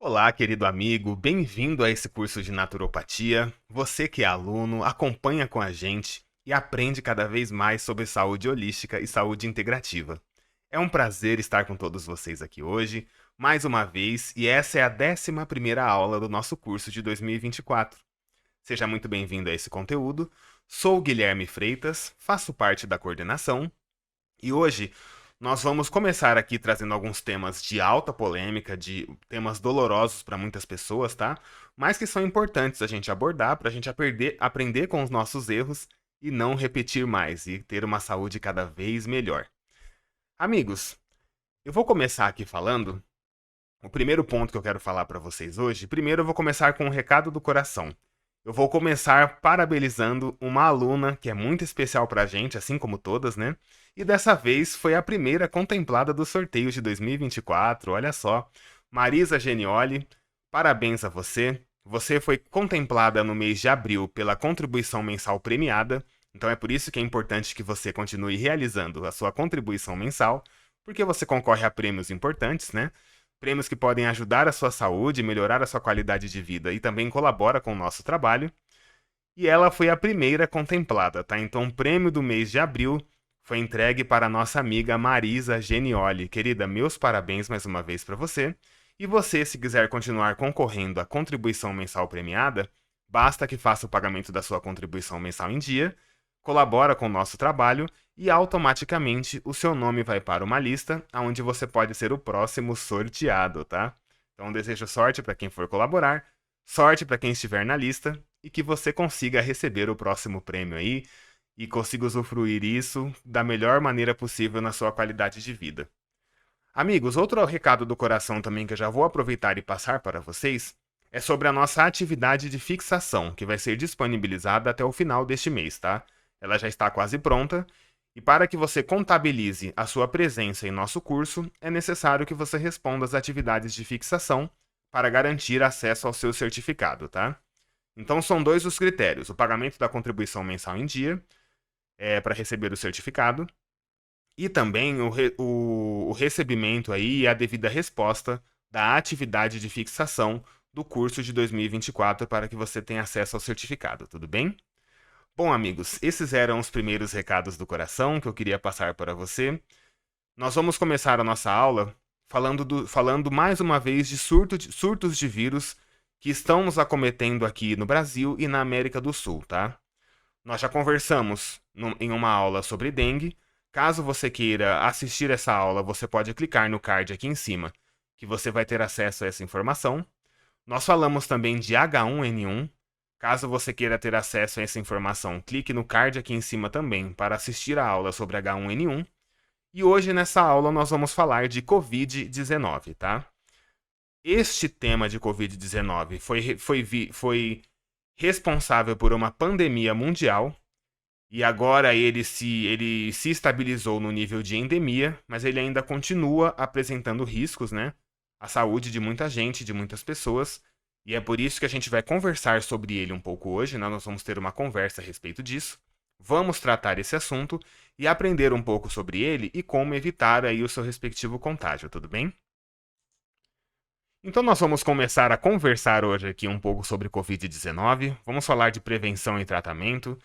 Olá, querido amigo, bem-vindo a esse curso de naturopatia. Você que é aluno, acompanha com a gente e aprende cada vez mais sobre saúde holística e saúde integrativa. É um prazer estar com todos vocês aqui hoje, mais uma vez, e essa é a 11ª aula do nosso curso de 2024. Seja muito bem-vindo a esse conteúdo. Sou o Guilherme Freitas, faço parte da coordenação e hoje nós vamos começar aqui trazendo alguns temas de alta polêmica, de temas dolorosos para muitas pessoas, tá? Mas que são importantes a gente abordar para a gente aprender com os nossos erros e não repetir mais e ter uma saúde cada vez melhor. Amigos, eu vou começar aqui falando. O primeiro ponto que eu quero falar para vocês hoje. Primeiro, eu vou começar com um recado do coração. Eu vou começar parabenizando uma aluna que é muito especial pra gente, assim como todas, né? E dessa vez foi a primeira contemplada dos sorteios de 2024, olha só. Marisa Genioli, parabéns a você. Você foi contemplada no mês de abril pela contribuição mensal premiada, então é por isso que é importante que você continue realizando a sua contribuição mensal, porque você concorre a prêmios importantes, né? Prêmios que podem ajudar a sua saúde, melhorar a sua qualidade de vida e também colabora com o nosso trabalho. E ela foi a primeira contemplada, tá? Então, o prêmio do mês de abril foi entregue para a nossa amiga Marisa Genioli. Querida, meus parabéns mais uma vez para você. E você, se quiser continuar concorrendo à contribuição mensal premiada, basta que faça o pagamento da sua contribuição mensal em dia, colabora com o nosso trabalho e automaticamente o seu nome vai para uma lista onde você pode ser o próximo sorteado, tá? Então desejo sorte para quem for colaborar, sorte para quem estiver na lista e que você consiga receber o próximo prêmio aí e consiga usufruir isso da melhor maneira possível na sua qualidade de vida. Amigos, outro recado do coração também que eu já vou aproveitar e passar para vocês é sobre a nossa atividade de fixação, que vai ser disponibilizada até o final deste mês, tá? Ela já está quase pronta. E para que você contabilize a sua presença em nosso curso, é necessário que você responda às atividades de fixação para garantir acesso ao seu certificado, tá? Então são dois os critérios: o pagamento da contribuição mensal em dia, para receber o certificado, e também o recebimento aí e a devida resposta da atividade de fixação do curso de 2024 para que você tenha acesso ao certificado, tudo bem? Bom, amigos, esses eram os primeiros recados do coração que eu queria passar para você. Nós vamos começar a nossa aula falando mais uma vez de surtos de vírus que estão nos acometendo aqui no Brasil e na América do Sul, tá? Nós já conversamos em uma aula sobre dengue. Caso você queira assistir essa aula, você pode clicar no card aqui em cima, que você vai ter acesso a essa informação. Nós falamos também de H1N1. Caso você queira ter acesso a essa informação, clique no card aqui em cima também para assistir a aula sobre H1N1. E hoje nessa aula nós vamos falar de Covid-19, tá? Este tema de Covid-19 foi responsável por uma pandemia mundial e agora ele se estabilizou no nível de endemia, mas ele ainda continua apresentando riscos, né? À saúde de muita gente, de muitas pessoas. E é por isso que a gente vai conversar sobre ele um pouco hoje, né? Nós vamos ter uma conversa a respeito disso. Vamos tratar esse assunto e aprender um pouco sobre ele e como evitar aí o seu respectivo contágio, tudo bem? Então nós vamos começar a conversar hoje aqui um pouco sobre Covid-19. Vamos falar de prevenção e tratamento,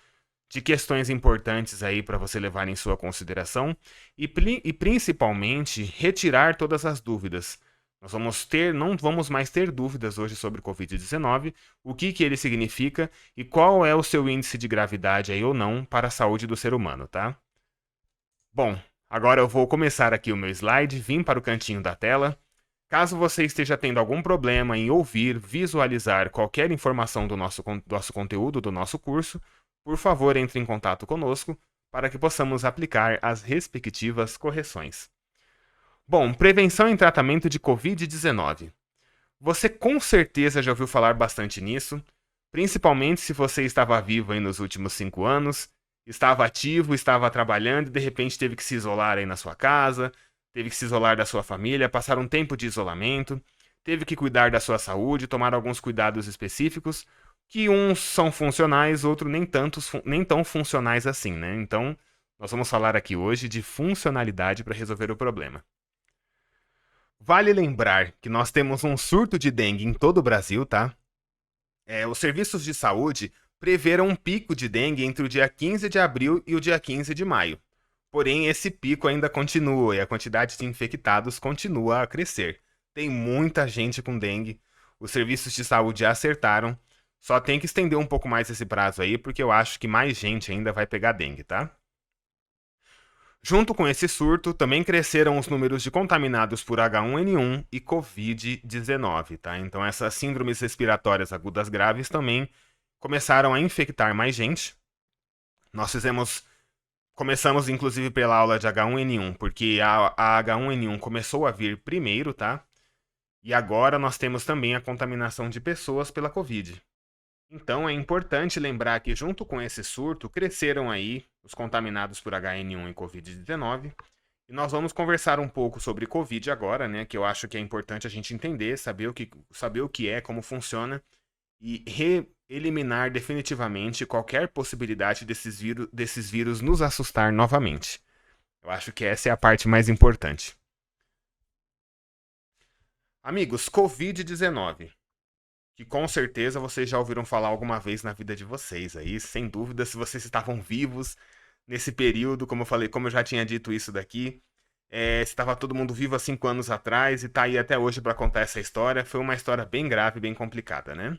de questões importantes aí para você levar em sua consideração e principalmente retirar todas as dúvidas. Não vamos mais ter dúvidas hoje sobre Covid-19, o que ele significa e qual é o seu índice de gravidade aí ou não para a saúde do ser humano, tá? Bom, agora eu vou começar aqui o meu slide, vim para o cantinho da tela. Caso você esteja tendo algum problema em ouvir, visualizar qualquer informação do nosso conteúdo, do nosso curso, por favor, entre em contato conosco para que possamos aplicar as respectivas correções. Bom, prevenção e tratamento de Covid-19. Você com certeza já ouviu falar bastante nisso, principalmente se você estava vivo aí nos últimos 5 anos, estava ativo, estava trabalhando e de repente teve que se isolar aí na sua casa, teve que se isolar da sua família, passar um tempo de isolamento, teve que cuidar da sua saúde, tomar alguns cuidados específicos, que uns são funcionais, outros nem tão funcionais assim, né? Então, nós vamos falar aqui hoje de funcionalidade para resolver o problema. Vale lembrar que nós temos um surto de dengue em todo o Brasil, tá? Os serviços de saúde preveram um pico de dengue entre o dia 15 de abril e o dia 15 de maio. Porém, esse pico ainda continua e a quantidade de infectados continua a crescer. Tem muita gente com dengue, os serviços de saúde acertaram, só tem que estender um pouco mais esse prazo aí, porque eu acho que mais gente ainda vai pegar dengue, tá? Junto com esse surto, também cresceram os números de contaminados por H1N1 e Covid-19, tá? Então essas síndromes respiratórias agudas graves também começaram a infectar mais gente. Começamos inclusive pela aula de H1N1, porque a H1N1 começou a vir primeiro, tá? E agora nós temos também a contaminação de pessoas pela Covid. Então é importante lembrar que junto com esse surto cresceram aí os contaminados por HN1 e Covid-19. E nós vamos conversar um pouco sobre Covid agora, né? Que eu acho que é importante a gente entender, saber o que é, como funciona e eliminar definitivamente qualquer possibilidade desses vírus nos assustar novamente. Eu acho que essa é a parte mais importante. Amigos, Covid-19, que com certeza vocês já ouviram falar alguma vez na vida de vocês aí, sem dúvida, se vocês estavam vivos nesse período, como eu falei, como eu já tinha dito isso daqui, estava todo mundo vivo há 5 anos atrás e tá aí até hoje para contar essa história. Foi uma história bem grave, bem complicada, né?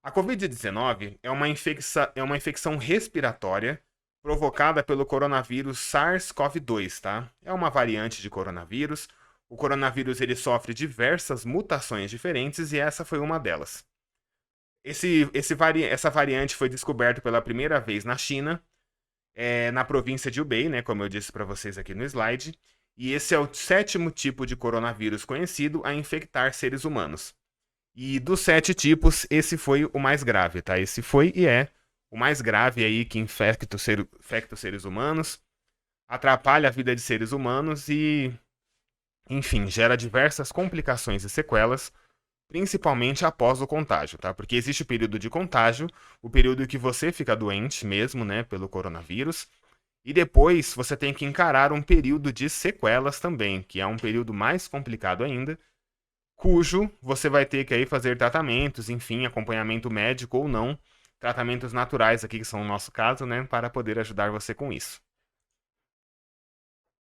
A Covid-19 é uma infecção respiratória provocada pelo coronavírus SARS-CoV-2, tá? É uma variante de coronavírus. O coronavírus ele sofre diversas mutações diferentes e essa foi uma delas. Essa variante foi descoberta pela primeira vez na China, na província de Hubei, né, como eu disse para vocês aqui no slide. E esse é o 7º tipo de coronavírus conhecido a infectar seres humanos. E dos 7 tipos, esse foi o mais grave, tá? Esse foi e é o mais grave aí que infecta os seres humanos, atrapalha a vida de seres humanos e, enfim, gera diversas complicações e sequelas, principalmente após o contágio, tá? Porque existe o período de contágio, o período que você fica doente mesmo, né, pelo coronavírus, e depois você tem que encarar um período de sequelas também, que é um período mais complicado ainda, cujo você vai ter que aí fazer tratamentos, enfim, acompanhamento médico ou não, tratamentos naturais aqui, que são o nosso caso, né, para poder ajudar você com isso.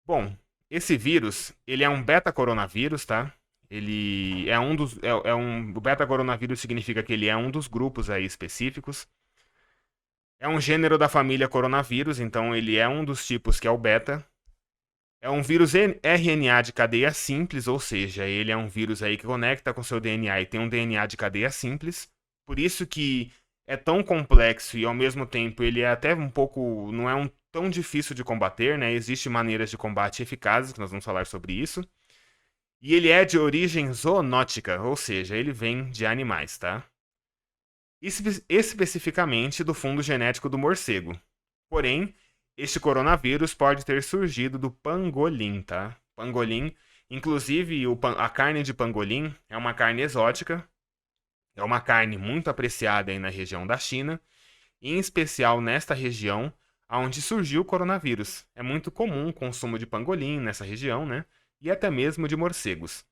Bom, esse vírus, ele é um beta-coronavírus, tá? Ele é um dos. O beta-coronavírus significa que ele é um dos grupos aí específicos. É um gênero da família coronavírus, então ele é um dos tipos que é o beta. É um vírus RNA de cadeia simples, ou seja, ele é um vírus aí que conecta com seu DNA e tem um DNA de cadeia simples. Por isso que é tão complexo e ao mesmo tempo ele é até um pouco, não é tão difícil de combater, né? Existem maneiras de combate eficazes, que nós vamos falar sobre isso. E ele é de origem zoonótica, ou seja, ele vem de animais, tá? Especificamente do fundo genético do morcego. Porém, este coronavírus pode ter surgido do pangolim, tá? Pangolim, inclusive a carne de pangolim é uma carne exótica, é uma carne muito apreciada aí na região da China, em especial nesta região onde surgiu o coronavírus. É muito comum o consumo de pangolim nessa região, né? E até mesmo de morcegos.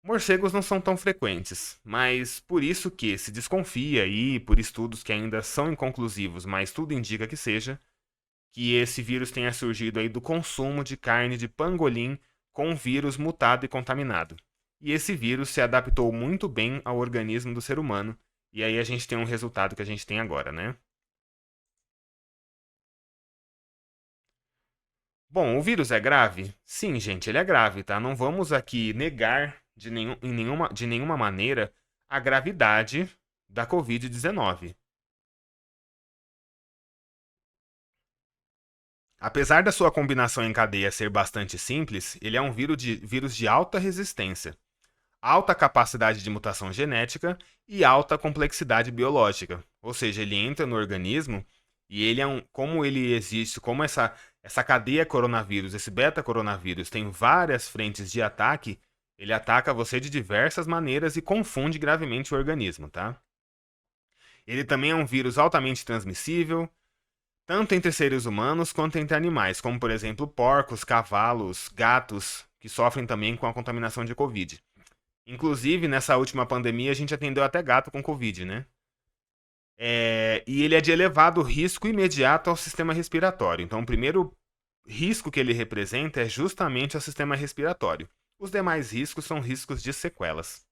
Morcegos não são tão frequentes, mas por isso que se desconfia aí, por estudos que ainda são inconclusivos, mas tudo indica que seja, que esse vírus tenha surgido aí do consumo de carne de pangolim com vírus mutado e contaminado. E esse vírus se adaptou muito bem ao organismo do ser humano, e aí a gente tem um resultado que a gente tem agora, né? Bom, o vírus é grave? Sim, gente, ele é grave, tá? Não vamos aqui negar de nenhuma maneira a gravidade da Covid-19. Apesar da sua combinação em cadeia ser bastante simples, ele é um vírus de alta resistência, alta capacidade de mutação genética e alta complexidade biológica. Ou seja, ele entra no organismo e ele é como ele existe, como essa cadeia coronavírus, esse beta-coronavírus tem várias frentes de ataque, ele ataca você de diversas maneiras e confunde gravemente o organismo, tá? Ele também é um vírus altamente transmissível, tanto entre seres humanos quanto entre animais, como por exemplo porcos, cavalos, gatos, que sofrem também com a contaminação de Covid. Inclusive, nessa última pandemia, a gente atendeu até gato com Covid, né? E ele é de elevado risco imediato ao sistema respiratório. Então, o primeiro risco que ele representa é justamente ao sistema respiratório. Os demais riscos são riscos de sequelas.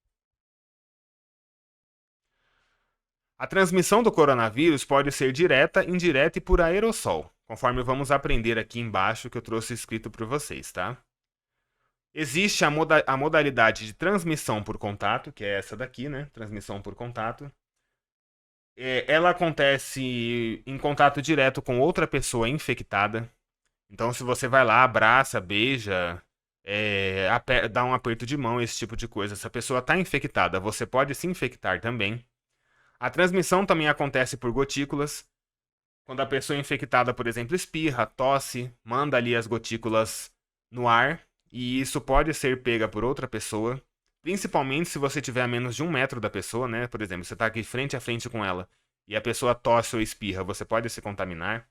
A transmissão do coronavírus pode ser direta, indireta e por aerossol, conforme vamos aprender aqui embaixo que eu trouxe escrito para vocês, tá? Existe a modalidade de transmissão por contato, que é essa daqui, né? Transmissão por contato. Ela acontece em contato direto com outra pessoa infectada. Então, se você vai lá, abraça, beija, dá um aperto de mão, esse tipo de coisa. Se a pessoa está infectada, você pode se infectar também. A transmissão também acontece por gotículas. Quando a pessoa infectada, por exemplo, espirra, tosse, manda ali as gotículas no ar, e isso pode ser pega por outra pessoa, principalmente se você estiver a menos de 1 metro da pessoa, né? Por exemplo, você está aqui frente a frente com ela e a pessoa tosse ou espirra, você pode se contaminar.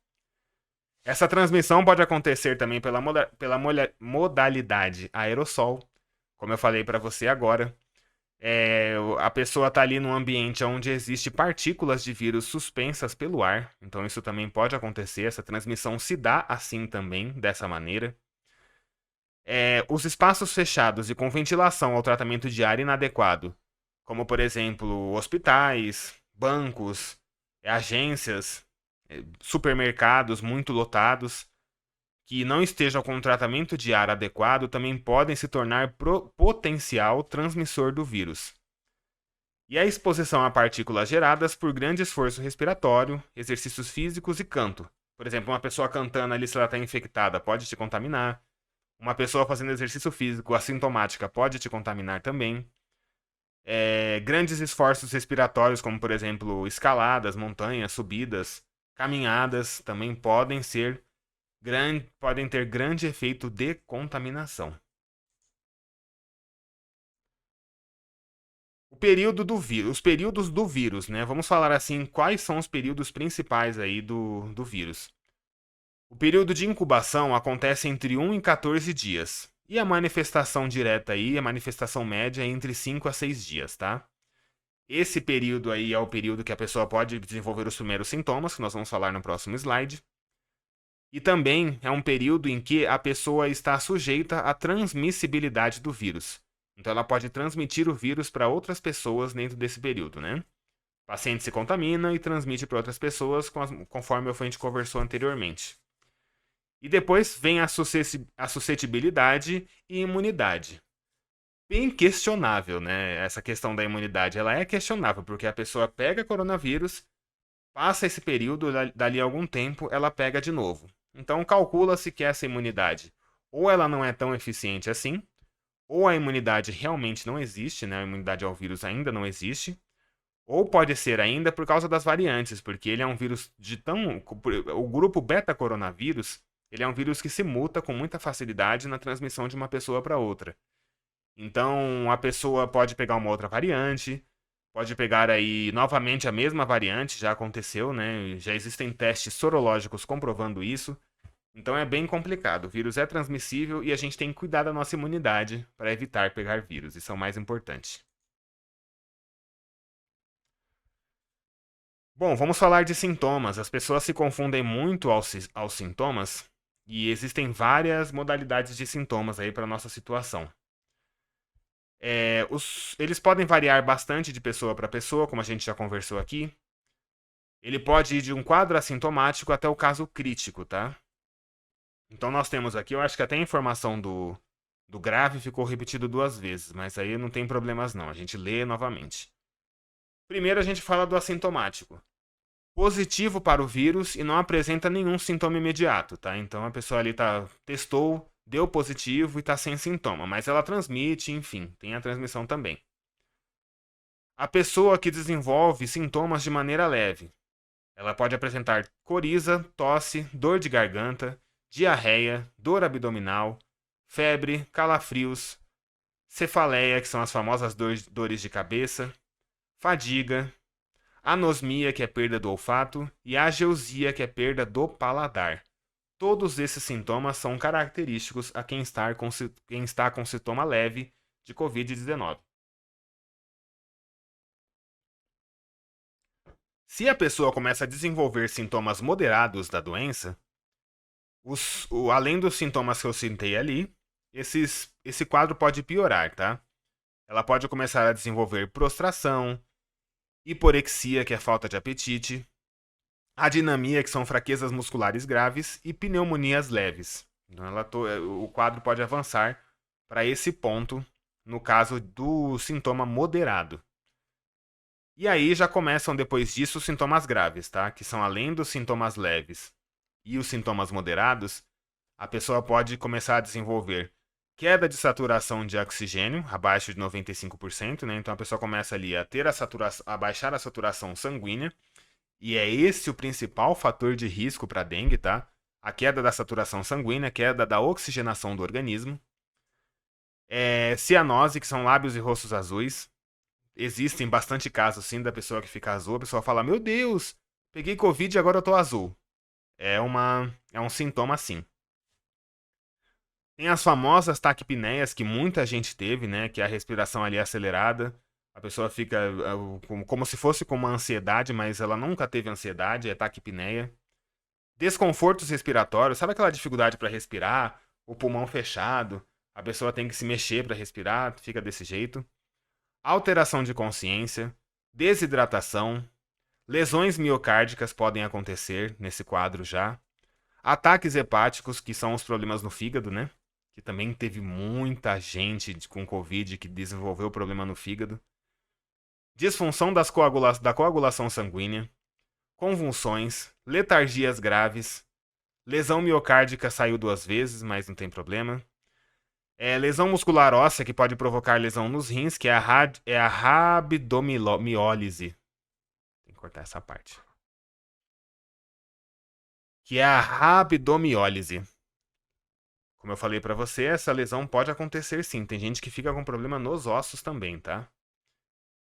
Essa transmissão pode acontecer também pela modalidade aerossol, como eu falei para você agora. A pessoa está ali num ambiente onde existe partículas de vírus suspensas pelo ar, então isso também pode acontecer, essa transmissão se dá assim também, dessa maneira. Os espaços fechados e com ventilação ao tratamento de ar inadequado, como por exemplo hospitais, bancos, agências, supermercados muito lotados, que não estejam com um tratamento de ar adequado, também podem se tornar potencial transmissor do vírus. E a exposição a partículas geradas por grande esforço respiratório, exercícios físicos e canto. Por exemplo, uma pessoa cantando ali, se ela está infectada, pode te contaminar. Uma pessoa fazendo exercício físico assintomática pode te contaminar também. Grandes esforços respiratórios, como por exemplo escaladas, montanhas, subidas, caminhadas, também podem ter grande efeito de contaminação. Os períodos do vírus, né? Vamos falar assim, quais são os períodos principais aí do vírus. O período de incubação acontece entre 1 e 14 dias. E a manifestação direta aí, a manifestação média é entre 5 a 6 dias, tá? Esse período aí é o período que a pessoa pode desenvolver os primeiros sintomas, que nós vamos falar no próximo slide. E também é um período em que a pessoa está sujeita à transmissibilidade do vírus. Então ela pode transmitir o vírus para outras pessoas dentro desse período, né? O paciente se contamina e transmite para outras pessoas, conforme a gente conversou anteriormente. E depois vem a suscetibilidade e imunidade. Bem questionável, né? Essa questão da imunidade, ela é questionável, porque a pessoa pega coronavírus, passa esse período, dali a algum tempo, ela pega de novo. Então calcula-se que essa imunidade, ou ela não é tão eficiente assim, ou a imunidade realmente não existe, né? A imunidade ao vírus ainda não existe, ou pode ser ainda por causa das variantes, porque ele é um vírus o grupo beta-coronavírus, ele é um vírus que se muta com muita facilidade na transmissão de uma pessoa para outra. Então, a pessoa pode pegar uma outra variante, pode pegar aí novamente a mesma variante, já aconteceu, né? Já existem testes sorológicos comprovando isso. Então é bem complicado. O vírus é transmissível e a gente tem que cuidar da nossa imunidade para evitar pegar vírus. Isso é o mais importante. Bom, vamos falar de sintomas. As pessoas se confundem muito aos sintomas e existem várias modalidades de sintomas aí para nossa situação. Eles podem variar bastante de pessoa para pessoa, como a gente já conversou aqui. Ele pode ir de um quadro assintomático até o caso crítico, tá? Então nós temos aqui, eu acho que até a informação do grave ficou repetido 2 vezes, mas aí não tem problemas não, a gente lê novamente. Primeiro a gente fala do assintomático. Positivo para o vírus e não apresenta nenhum sintoma imediato, tá? Então a pessoa ali testou, deu positivo e está sem sintoma, mas ela transmite, enfim, tem a transmissão também. A pessoa que desenvolve sintomas de maneira leve. Ela pode apresentar coriza, tosse, dor de garganta, diarreia, dor abdominal, febre, calafrios, cefaleia, que são as famosas dores de cabeça, fadiga, anosmia, que é perda do olfato, e ageusia, que é perda do paladar. Todos esses sintomas são característicos a quem está com sintoma leve de Covid-19. Se a pessoa começa a desenvolver sintomas moderados da doença, além dos sintomas que eu citei ali, esse quadro pode piorar, tá? Ela pode começar a desenvolver prostração, hiporexia, que é falta de apetite, adinamia, que são fraquezas musculares graves, e pneumonias leves. Então, o quadro pode avançar para esse ponto no caso do sintoma moderado. E aí já começam depois disso os sintomas graves, tá? Que são além dos sintomas leves e os sintomas moderados, a pessoa pode começar a desenvolver queda de saturação de oxigênio abaixo de 95%, né? Então a pessoa começa ali a ter a baixar a saturação sanguínea, e é esse o principal fator de risco para dengue, tá? A queda da saturação sanguínea, a queda da oxigenação do organismo. Cianose, que são lábios e rostos azuis. Existem bastante casos, sim, da pessoa que fica azul. A pessoa fala, meu Deus, peguei Covid e agora eu tô azul. É um sintoma, sim. Tem as famosas taquipneias que muita gente teve, né? Que é a respiração ali acelerada. A pessoa fica como se fosse com uma ansiedade, mas ela nunca teve ansiedade, é taquipneia. Desconfortos respiratórios, sabe aquela dificuldade para respirar? O pulmão fechado, a pessoa tem que se mexer para respirar, fica desse jeito. Alteração de consciência, desidratação, lesões miocárdicas podem acontecer nesse quadro já. Ataques hepáticos, que são os problemas no fígado, né? Que também teve muita gente com Covid que desenvolveu problema no fígado. Disfunção da coagulação sanguínea, convulsões, letargias graves, lesão miocárdica saiu 2 vezes, mas não tem problema. Lesão muscular óssea, que pode provocar lesão nos rins, que é a rabdomiólise. Tem que cortar essa parte. Que é a rabdomiólise. Como eu falei pra você, essa lesão pode acontecer sim. Tem gente que fica com problema nos ossos também, tá?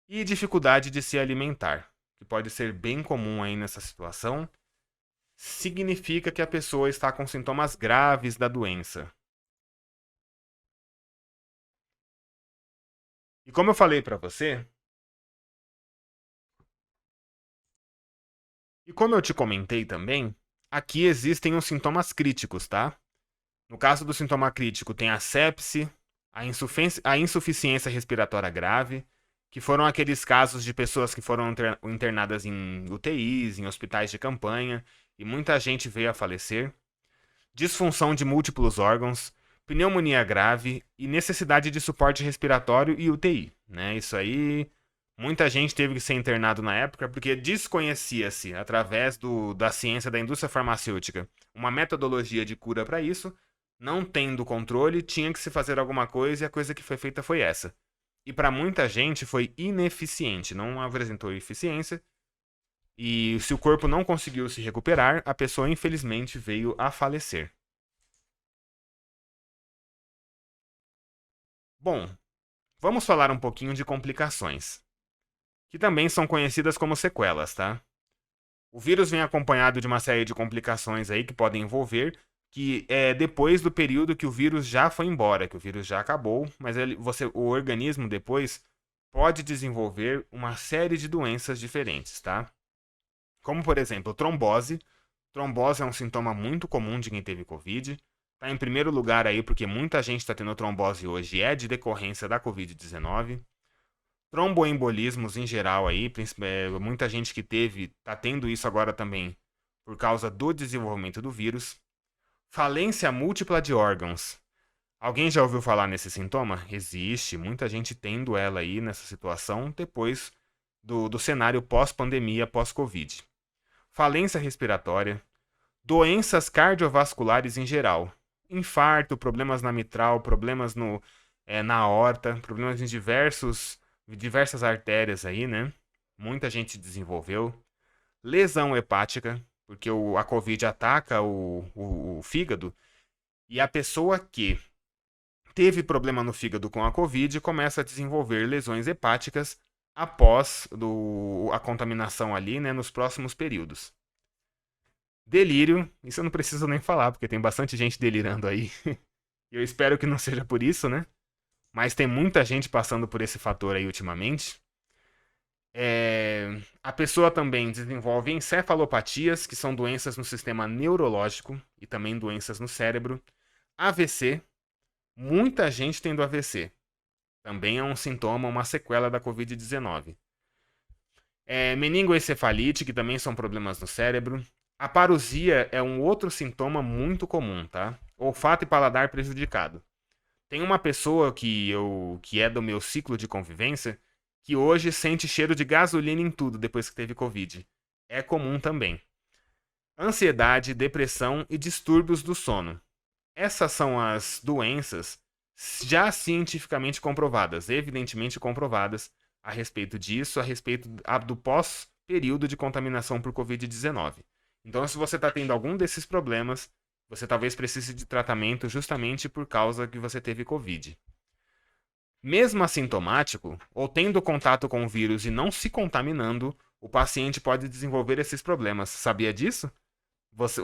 E dificuldade de se alimentar, que pode ser bem comum aí nessa situação. Significa que a pessoa está com sintomas graves da doença. E como eu falei pra você, e como eu te comentei também, aqui existem os sintomas críticos, tá? No caso do sintoma crítico, tem a sepse, a insuficiência respiratória grave, que foram aqueles casos de pessoas que foram internadas em UTIs, em hospitais de campanha, e muita gente veio a falecer. Disfunção de múltiplos órgãos, pneumonia grave e necessidade de suporte respiratório e UTI, né? Isso aí, muita gente teve que ser internado na época porque desconhecia-se, através da ciência da indústria farmacêutica, uma metodologia de cura para isso. Não tendo controle, tinha que se fazer alguma coisa e a coisa que foi feita foi essa. E para muita gente foi ineficiente, não apresentou eficiência. E se o corpo não conseguiu se recuperar, a pessoa infelizmente veio a falecer. Bom, vamos falar um pouquinho de complicações, que também são conhecidas como sequelas, tá? O vírus vem acompanhado de uma série de complicações aí que podem envolver, que é depois do período que o vírus já foi embora, que o vírus já acabou, mas o organismo depois pode desenvolver uma série de doenças diferentes, tá? Como, por exemplo, trombose. Trombose é um sintoma muito comum de quem teve Covid. Está em primeiro lugar aí porque muita gente está tendo trombose hoje e é de decorrência da Covid-19. Tromboembolismos em geral aí, muita gente que teve, está tendo isso agora também por causa do desenvolvimento do vírus. Falência múltipla de órgãos. Alguém já ouviu falar nesse sintoma? Existe, muita gente tendo ela aí nessa situação depois do cenário pós-pandemia, pós-Covid. Falência respiratória. Doenças cardiovasculares em geral. Infarto, problemas na mitral, problemas na aorta, problemas em diversas artérias aí, né? Muita gente desenvolveu. Lesão hepática, porque a Covid ataca o fígado, e a pessoa que teve problema no fígado com a Covid começa a desenvolver lesões hepáticas após a contaminação ali, né, nos próximos períodos. Delírio, isso eu não preciso nem falar, porque tem bastante gente delirando aí. E eu espero que não seja por isso, né? Mas tem muita gente passando por esse fator aí ultimamente. A pessoa também desenvolve encefalopatias, que são doenças no sistema neurológico e também doenças no cérebro. AVC, muita gente tendo AVC. Também é um sintoma, uma sequela da Covid-19. Meningoencefalite, que também são problemas no cérebro. A parusia é um outro sintoma muito comum, tá? Olfato e paladar prejudicado. Tem uma pessoa que é do meu ciclo de convivência que hoje sente cheiro de gasolina em tudo depois que teve Covid. É comum também. Ansiedade, depressão e distúrbios do sono. Essas são as doenças já cientificamente comprovadas, evidentemente comprovadas a respeito disso, a respeito do pós-período de contaminação por Covid-19. Então, se você está tendo algum desses problemas, você talvez precise de tratamento justamente por causa que você teve Covid. Mesmo assintomático, ou tendo contato com o vírus e não se contaminando, o paciente pode desenvolver esses problemas. Sabia disso?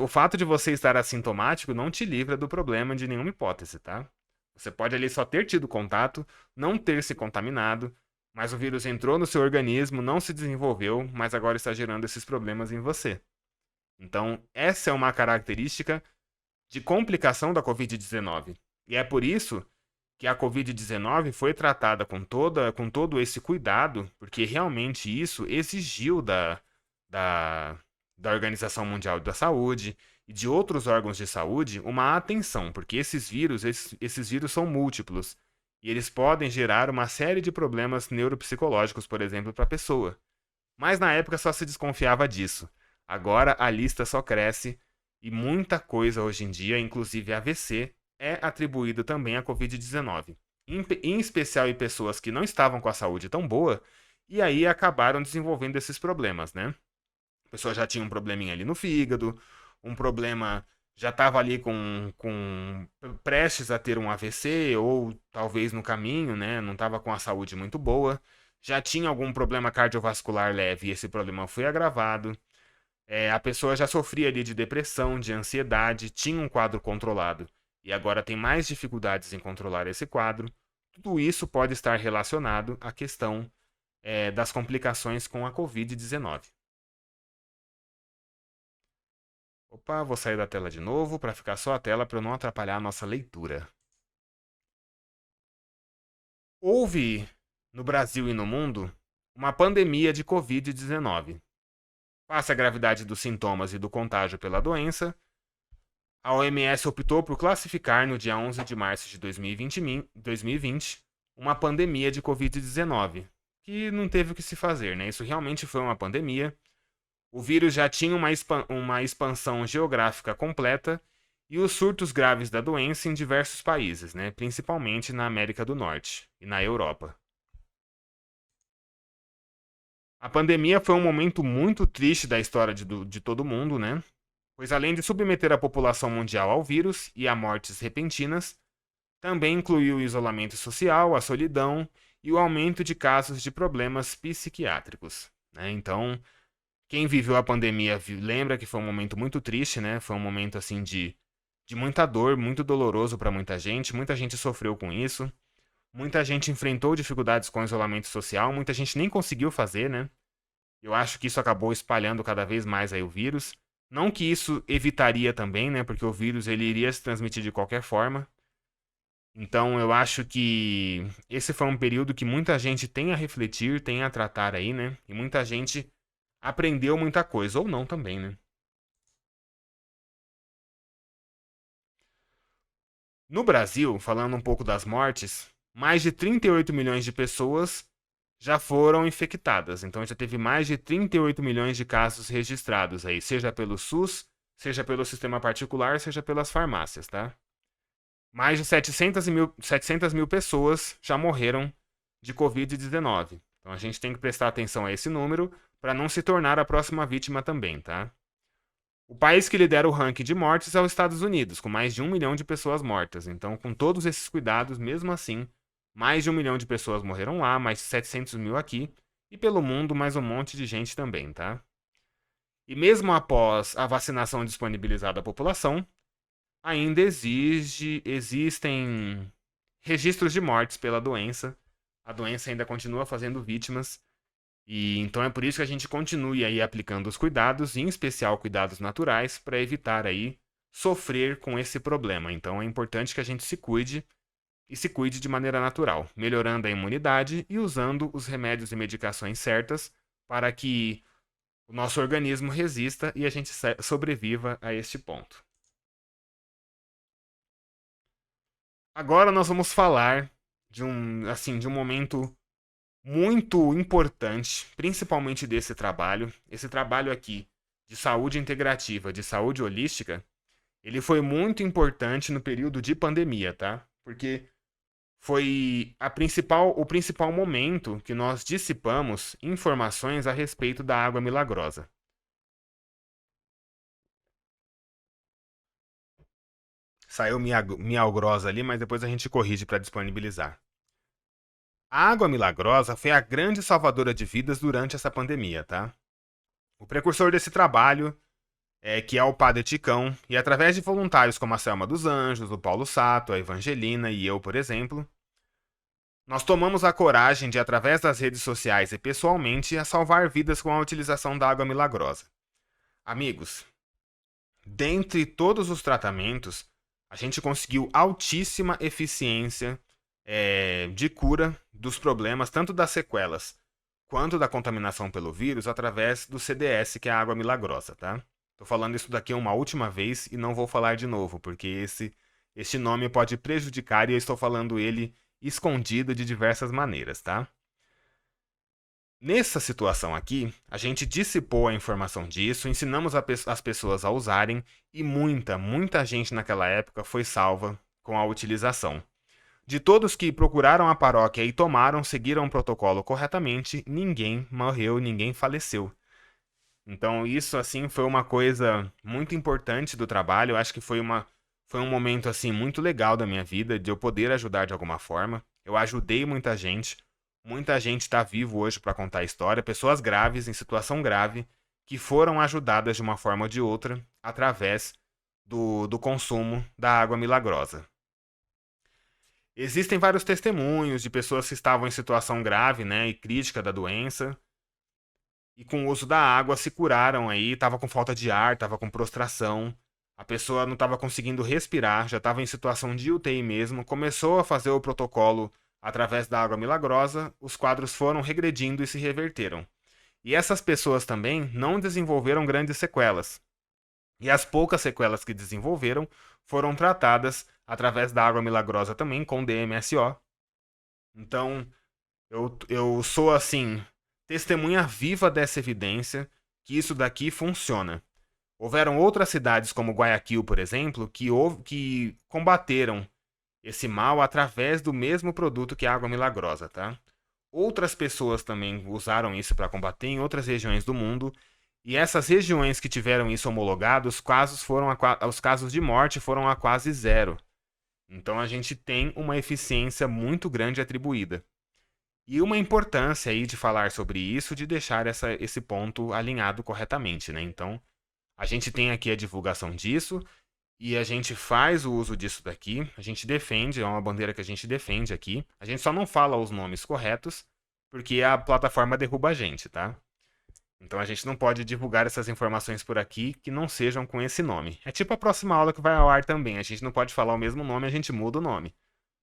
O fato de você estar assintomático não te livra do problema de nenhuma hipótese, tá? Você pode ali só ter tido contato, não ter se contaminado, mas o vírus entrou no seu organismo, não se desenvolveu, mas agora está gerando esses problemas em você. Então, essa é uma característica de complicação da Covid-19. E é por isso que a Covid-19 foi tratada com todo esse cuidado, porque realmente isso exigiu da, da Organização Mundial da Saúde e de outros órgãos de saúde uma atenção, porque esses vírus são múltiplos e eles podem gerar uma série de problemas neuropsicológicos, por exemplo, para a pessoa. Mas na época só se desconfiava disso. Agora a lista só cresce e muita coisa hoje em dia, inclusive AVC, é atribuído também à Covid-19. Em especial em pessoas que não estavam com a saúde tão boa e aí acabaram desenvolvendo esses problemas, né? A pessoa já tinha um probleminha ali no fígado, um problema já estava ali com prestes a ter um AVC ou talvez no caminho, né? Não estava com a saúde muito boa, já tinha algum problema cardiovascular leve e esse problema foi agravado. A pessoa já sofria ali de depressão, de ansiedade, tinha um quadro controlado e agora tem mais dificuldades em controlar esse quadro. Tudo isso pode estar relacionado à questão das complicações com a Covid-19. Opa, vou sair da tela de novo para ficar só a tela para eu não atrapalhar a nossa leitura. Houve no Brasil e no mundo uma pandemia de Covid-19. Face à gravidade dos sintomas e do contágio pela doença, a OMS optou por classificar no dia 11 de março de 2020 uma pandemia de Covid-19, que não teve o que se fazer, né? Isso realmente foi uma pandemia. O vírus já tinha uma expansão geográfica completa e os surtos graves da doença em diversos países, né? Principalmente na América do Norte e na Europa. A pandemia foi um momento muito triste da história de todo mundo, né? Pois além de submeter a população mundial ao vírus e a mortes repentinas, também incluiu o isolamento social, a solidão e o aumento de casos de problemas psiquiátricos, né? Então, quem viveu a pandemia lembra que foi um momento muito triste, né? Foi um momento assim de muita dor, muito doloroso para muita gente sofreu com isso. Muita gente enfrentou dificuldades com o isolamento social, muita gente nem conseguiu fazer, né? Eu acho que isso acabou espalhando cada vez mais aí o vírus. Não que isso evitaria também, né? Porque o vírus ele iria se transmitir de qualquer forma. Então eu acho que esse foi um período que muita gente tem a refletir, tem a tratar aí, né? E muita gente aprendeu muita coisa, ou não também, né? No Brasil, falando um pouco das mortes, mais de 38 milhões de pessoas já foram infectadas. Então já teve mais de 38 milhões de casos registrados aí, seja pelo SUS, seja pelo sistema particular, seja pelas farmácias, tá? Mais de 700 mil pessoas já morreram de Covid-19. Então a gente tem que prestar atenção a esse número para não se tornar a próxima vítima também, tá? O país que lidera o ranking de mortes é os Estados Unidos, com mais de 1 milhão de pessoas mortas. Então, com todos esses cuidados, mesmo assim, mais de 1 milhão de pessoas morreram lá, mais de 700 mil aqui. E pelo mundo, mais um monte de gente também, tá? E mesmo após a vacinação disponibilizada à população, ainda existem registros de mortes pela doença. A doença ainda continua fazendo vítimas. E então é por isso que a gente continue aí aplicando os cuidados, em especial cuidados naturais, para evitar aí sofrer com esse problema. Então é importante que a gente se cuide e se cuide de maneira natural, melhorando a imunidade e usando os remédios e medicações certas para que o nosso organismo resista e a gente sobreviva a este ponto. Agora nós vamos falar de um momento muito importante, principalmente desse trabalho. Esse trabalho aqui de saúde integrativa, de saúde holística, ele foi muito importante no período de pandemia, tá? Porque foi o principal momento que nós dissipamos informações a respeito da água milagrosa. Saiu miagrosa ali, mas depois a gente corrige para disponibilizar. A água milagrosa foi a grande salvadora de vidas durante essa pandemia, tá? O precursor desse trabalho que é o Padre Ticão, e através de voluntários como a Selma dos Anjos, o Paulo Sato, a Evangelina e eu, por exemplo, nós tomamos a coragem de, através das redes sociais e pessoalmente, a salvar vidas com a utilização da água milagrosa. Amigos, dentre todos os tratamentos, a gente conseguiu altíssima eficiência de cura dos problemas, tanto das sequelas quanto da contaminação pelo vírus, através do CDS, que é a água milagrosa, tá? Tô falando isso daqui uma última vez e não vou falar de novo, porque este nome pode prejudicar e eu estou falando ele escondido de diversas maneiras, tá? Nessa situação aqui, a gente dissipou a informação disso, ensinamos as pessoas a usarem e muita gente naquela época foi salva com a utilização. De todos que procuraram a paróquia e seguiram o protocolo corretamente, ninguém morreu, ninguém faleceu. Então isso assim foi uma coisa muito importante do trabalho. Eu acho que foi um momento assim muito legal da minha vida de eu poder ajudar de alguma forma. Eu ajudei muita gente. Muita gente está vivo hoje para contar a história. Pessoas graves em situação grave que foram ajudadas de uma forma ou de outra através do consumo da água milagrosa. Existem vários testemunhos de pessoas que estavam em situação grave, né, e crítica da doença, e com o uso da água se curaram aí, tava com falta de ar, tava com prostração, a pessoa não estava conseguindo respirar, já estava em situação de UTI mesmo, começou a fazer o protocolo através da água milagrosa, os quadros foram regredindo e se reverteram. E essas pessoas também não desenvolveram grandes sequelas. E as poucas sequelas que desenvolveram foram tratadas através da água milagrosa também, com DMSO. Então, eu sou assim, testemunha viva dessa evidência que isso daqui funciona. Houveram outras cidades, como Guayaquil, por exemplo, que combateram esse mal através do mesmo produto que a água milagrosa, tá? Outras pessoas também usaram isso para combater em outras regiões do mundo. E essas regiões que tiveram isso homologado, os casos de morte foram a quase zero. Então a gente tem uma eficiência muito grande atribuída. E uma importância aí de falar sobre isso, de deixar esse ponto alinhado corretamente, né? Então, a gente tem aqui a divulgação disso e a gente faz o uso disso daqui, a gente defende, é uma bandeira que a gente defende aqui. A gente só não fala os nomes corretos, porque a plataforma derruba a gente, tá? Então a gente não pode divulgar essas informações por aqui que não sejam com esse nome. É tipo a próxima aula que vai ao ar também. A gente não pode falar o mesmo nome, a gente muda o nome.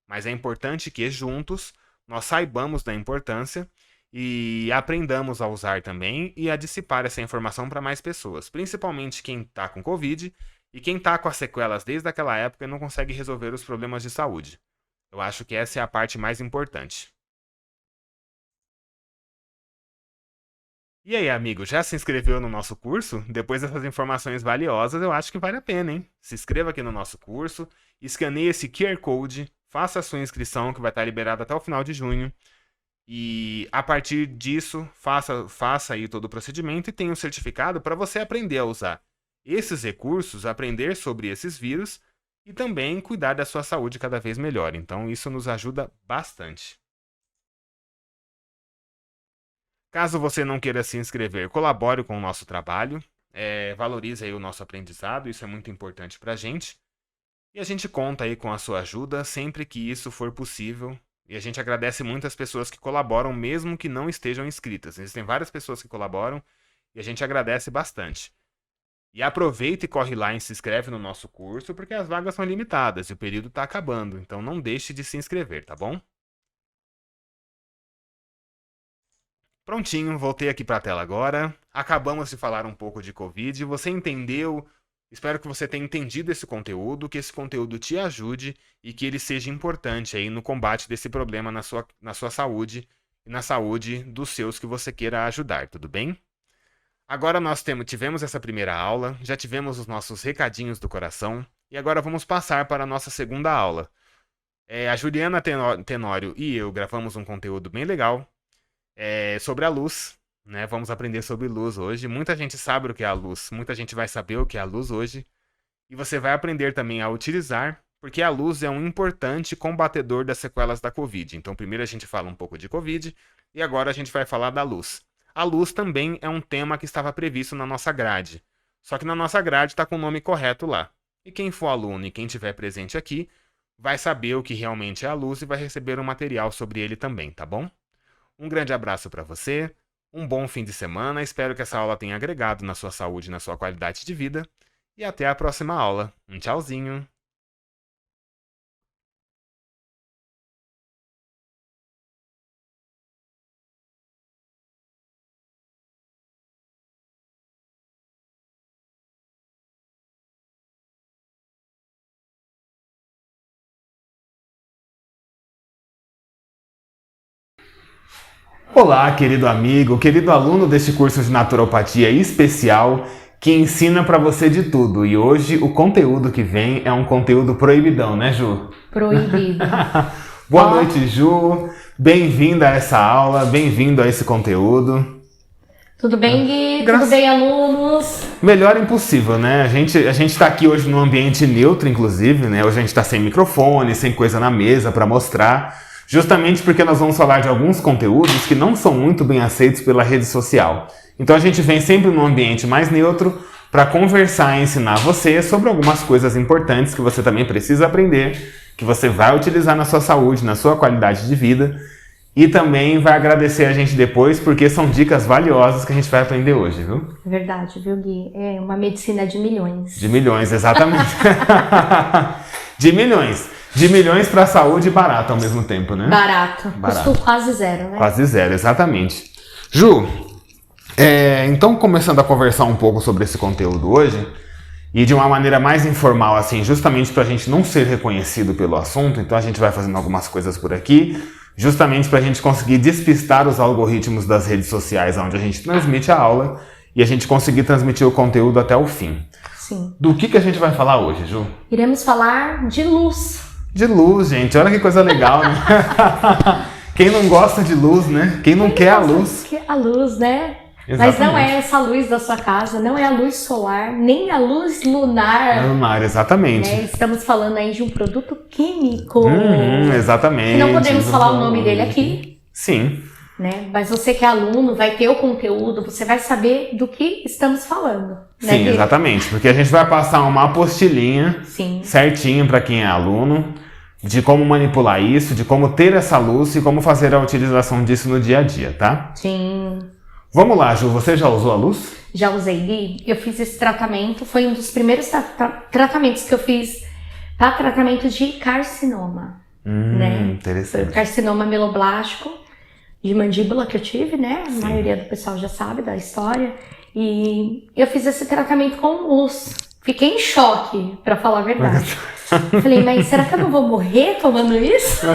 Mas é importante que juntos nós saibamos da importância e aprendamos a usar também e a dissipar essa informação para mais pessoas. Principalmente quem está com Covid e quem está com as sequelas desde aquela época e não consegue resolver os problemas de saúde. Eu acho que essa é a parte mais importante. E aí, amigo, já se inscreveu no nosso curso? Depois dessas informações valiosas, eu acho que vale a pena, hein? Se inscreva aqui no nosso curso, escaneie esse QR Code, faça a sua inscrição, que vai estar liberada até o final de junho. E a partir disso, faça aí todo o procedimento e tenha um certificado para você aprender a usar esses recursos, aprender sobre esses vírus e também cuidar da sua saúde cada vez melhor. Então, isso nos ajuda bastante. Caso você não queira se inscrever, colabore com o nosso trabalho. valorize aí o nosso aprendizado, isso é muito importante pra gente. E a gente conta aí com a sua ajuda sempre que isso for possível. E a gente agradece muito as pessoas que colaboram, mesmo que não estejam inscritas. Existem várias pessoas que colaboram e a gente agradece bastante. E aproveita e corre lá e se inscreve no nosso curso, porque as vagas são limitadas e o período está acabando. Então não deixe de se inscrever, tá bom? Prontinho, voltei aqui para a tela agora. Acabamos de falar um pouco de Covid. Você entendeu? Espero que você tenha entendido esse conteúdo, que esse conteúdo te ajude e que ele seja importante aí no combate desse problema na sua saúde e na saúde dos seus que você queira ajudar, tudo bem? Agora nós tivemos essa primeira aula, já tivemos os nossos recadinhos do coração e agora vamos passar para a nossa segunda aula. A Juliana Tenório e eu gravamos um conteúdo bem legal sobre a luz, né? Vamos aprender sobre luz hoje. Muita gente sabe o que é a luz, muita gente vai saber o que é a luz hoje. E você vai aprender também a utilizar, porque a luz é um importante combatedor das sequelas da Covid. Então primeiro a gente fala um pouco de Covid e agora a gente vai falar da luz. A luz também é um tema que estava previsto na nossa grade. Só que na nossa grade está com o nome correto lá. E quem for aluno e quem estiver presente aqui vai saber o que realmente é a luz e vai receber um material sobre ele também, tá bom? Um grande abraço para você, um bom fim de semana, espero que essa aula tenha agregado na sua saúde e na sua qualidade de vida. E até a próxima aula. Um tchauzinho! Olá, querido amigo, querido aluno deste curso de naturopatia especial que ensina pra você de tudo. E hoje o conteúdo que vem é um conteúdo proibidão, né, Ju? Proibido. Boa noite, Ju. Bem-vinda a essa aula, bem-vindo a esse conteúdo. Tudo bem, Gui? Tudo bem, alunos? Melhor impossível, né? A gente tá aqui hoje num ambiente neutro, inclusive, né? Hoje a gente tá sem microfone, sem coisa na mesa pra mostrar, justamente porque nós vamos falar de alguns conteúdos que não são muito bem aceitos pela rede social. Então a gente vem sempre num ambiente mais neutro para conversar e ensinar você sobre algumas coisas importantes que você também precisa aprender, que você vai utilizar na sua saúde, na sua qualidade de vida, e também vai agradecer a gente depois, porque são dicas valiosas que a gente vai aprender hoje, viu? É verdade, viu, Gui? É uma medicina de milhões. De milhões, exatamente. De milhões. De milhões para saúde e barato ao mesmo tempo, né? Barato. Custo quase zero, né? Quase zero, exatamente. Ju, então começando a conversar um pouco sobre esse conteúdo hoje, e de uma maneira mais informal, assim, justamente para a gente não ser reconhecido pelo assunto, então a gente vai fazendo algumas coisas por aqui, justamente para a gente conseguir despistar os algoritmos das redes sociais onde a gente transmite a aula e a gente conseguir transmitir o conteúdo até o fim. Sim. Do que a gente vai falar hoje, Ju? Iremos falar de luz. De luz, gente. Olha que coisa legal, né? Quem não gosta de luz, né? Quem não quer a luz. Quer a luz, né? Exatamente. Mas não é essa luz da sua casa, não é a luz solar, nem a luz lunar. Lunar, exatamente. Né? Estamos falando aí de um produto químico. Exatamente. Que não podemos falar o nome dele aqui. Sim. Né? Mas você que é aluno vai ter o conteúdo, você vai saber do que estamos falando. Né? Sim, exatamente. Porque a gente vai passar uma apostilinha certinho para quem é aluno, de como manipular isso, de como ter essa luz e como fazer a utilização disso no dia a dia, tá? Sim. Vamos lá, Ju, você já usou a luz? Já usei, Gui. Eu fiz esse tratamento, foi um dos primeiros tratamentos que eu fiz para tratamento de carcinoma. Né? Interessante. Foi carcinoma mieloblástico de mandíbula que eu tive, né? A maioria do pessoal já sabe da história. E eu fiz esse tratamento com luz. Fiquei em choque, pra falar a verdade. Falei, mas será que eu não vou morrer tomando isso?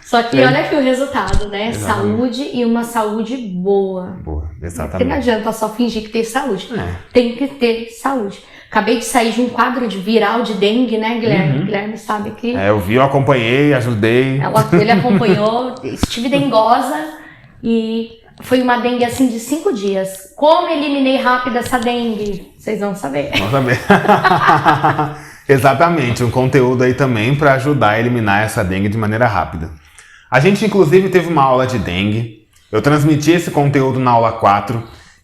Só que olha aqui o resultado, né? Exatamente. Saúde e uma saúde boa. Boa, exatamente. Porque não adianta só fingir que tem saúde. Tem que ter saúde. Acabei de sair de um quadro de viral de dengue, né, Guilherme? Guilherme sabe que... eu vi, eu acompanhei, ajudei. Ele acompanhou, estive dengosa e foi uma dengue assim de 5 dias. Como eliminei rápido essa dengue? Vocês vão saber. Vamos saber. Exatamente, um conteúdo aí também para ajudar a eliminar essa dengue de maneira rápida. A gente inclusive teve uma aula de dengue. Eu transmiti esse conteúdo na aula 4.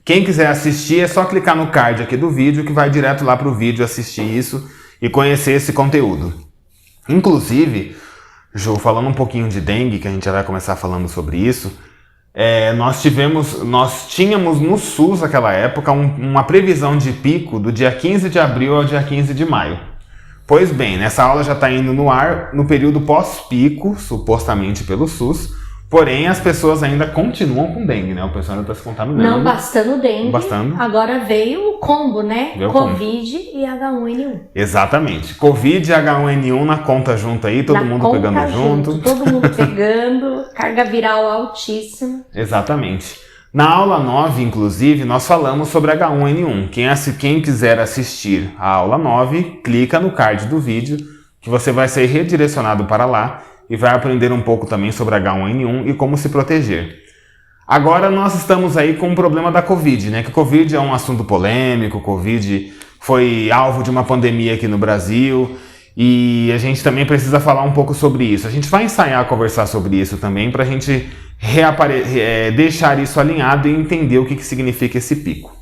Quem quiser assistir é só clicar no card aqui do vídeo que vai direto lá pro vídeo assistir isso e conhecer esse conteúdo. Inclusive, Ju, falando um pouquinho de dengue, que a gente já vai começar falando sobre isso, nós tínhamos no SUS naquela época uma previsão de pico do dia 15 de abril ao dia 15 de maio. Pois bem, nessa aula já está indo no ar no período pós-pico, supostamente pelo SUS, porém as pessoas ainda continuam com dengue, né? O pessoal ainda está se contaminando. Não bastando dengue, agora veio o combo, né? Covid e H1N1. Exatamente. Covid e H1N1 na conta junto aí, todo mundo pegando junto. Todo mundo pegando, carga viral altíssima. Exatamente. Na aula 9, inclusive, nós falamos sobre H1N1. Quem quiser assistir a aula 9, clica no card do vídeo, que você vai ser redirecionado para lá e vai aprender um pouco também sobre H1N1 e como se proteger. Agora nós estamos aí com o problema da Covid, né? Que Covid é um assunto polêmico, Covid foi alvo de uma pandemia aqui no Brasil e a gente também precisa falar um pouco sobre isso. A gente vai ensaiar a conversar sobre isso também para a gente deixar isso alinhado e entender o que significa esse pico.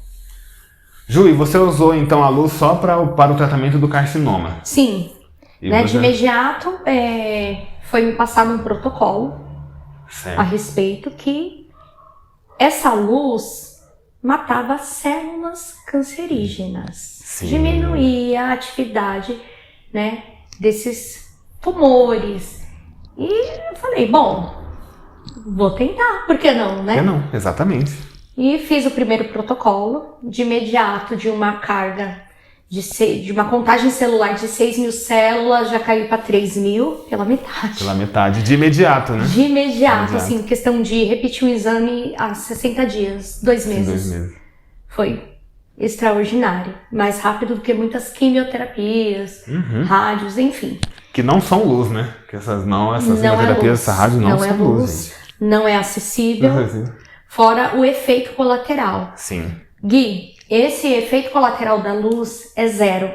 Ju, e você usou então a luz só para o tratamento do carcinoma? Sim. De imediato foi me passado um protocolo a respeito que essa luz matava células cancerígenas. Sim. Diminuía a atividade, né, desses tumores. E eu falei, bom, vou tentar, por que não, né? Por que não, exatamente. E fiz o primeiro protocolo, de imediato, de uma carga, de uma contagem celular de 6.000 células, já caiu para 3.000, pela metade. Pela metade, de imediato, né? De imediato, assim, questão de repetir o exame há 60 dias, 2 meses. 2 meses. Foi extraordinário, mais rápido do que muitas quimioterapias, rádios, enfim. Que não são luz, né? Que essas quimioterapias, essa rádio não são luz, gente. Não é acessível, fora o efeito colateral. Sim. Gui, esse efeito colateral da luz é 0.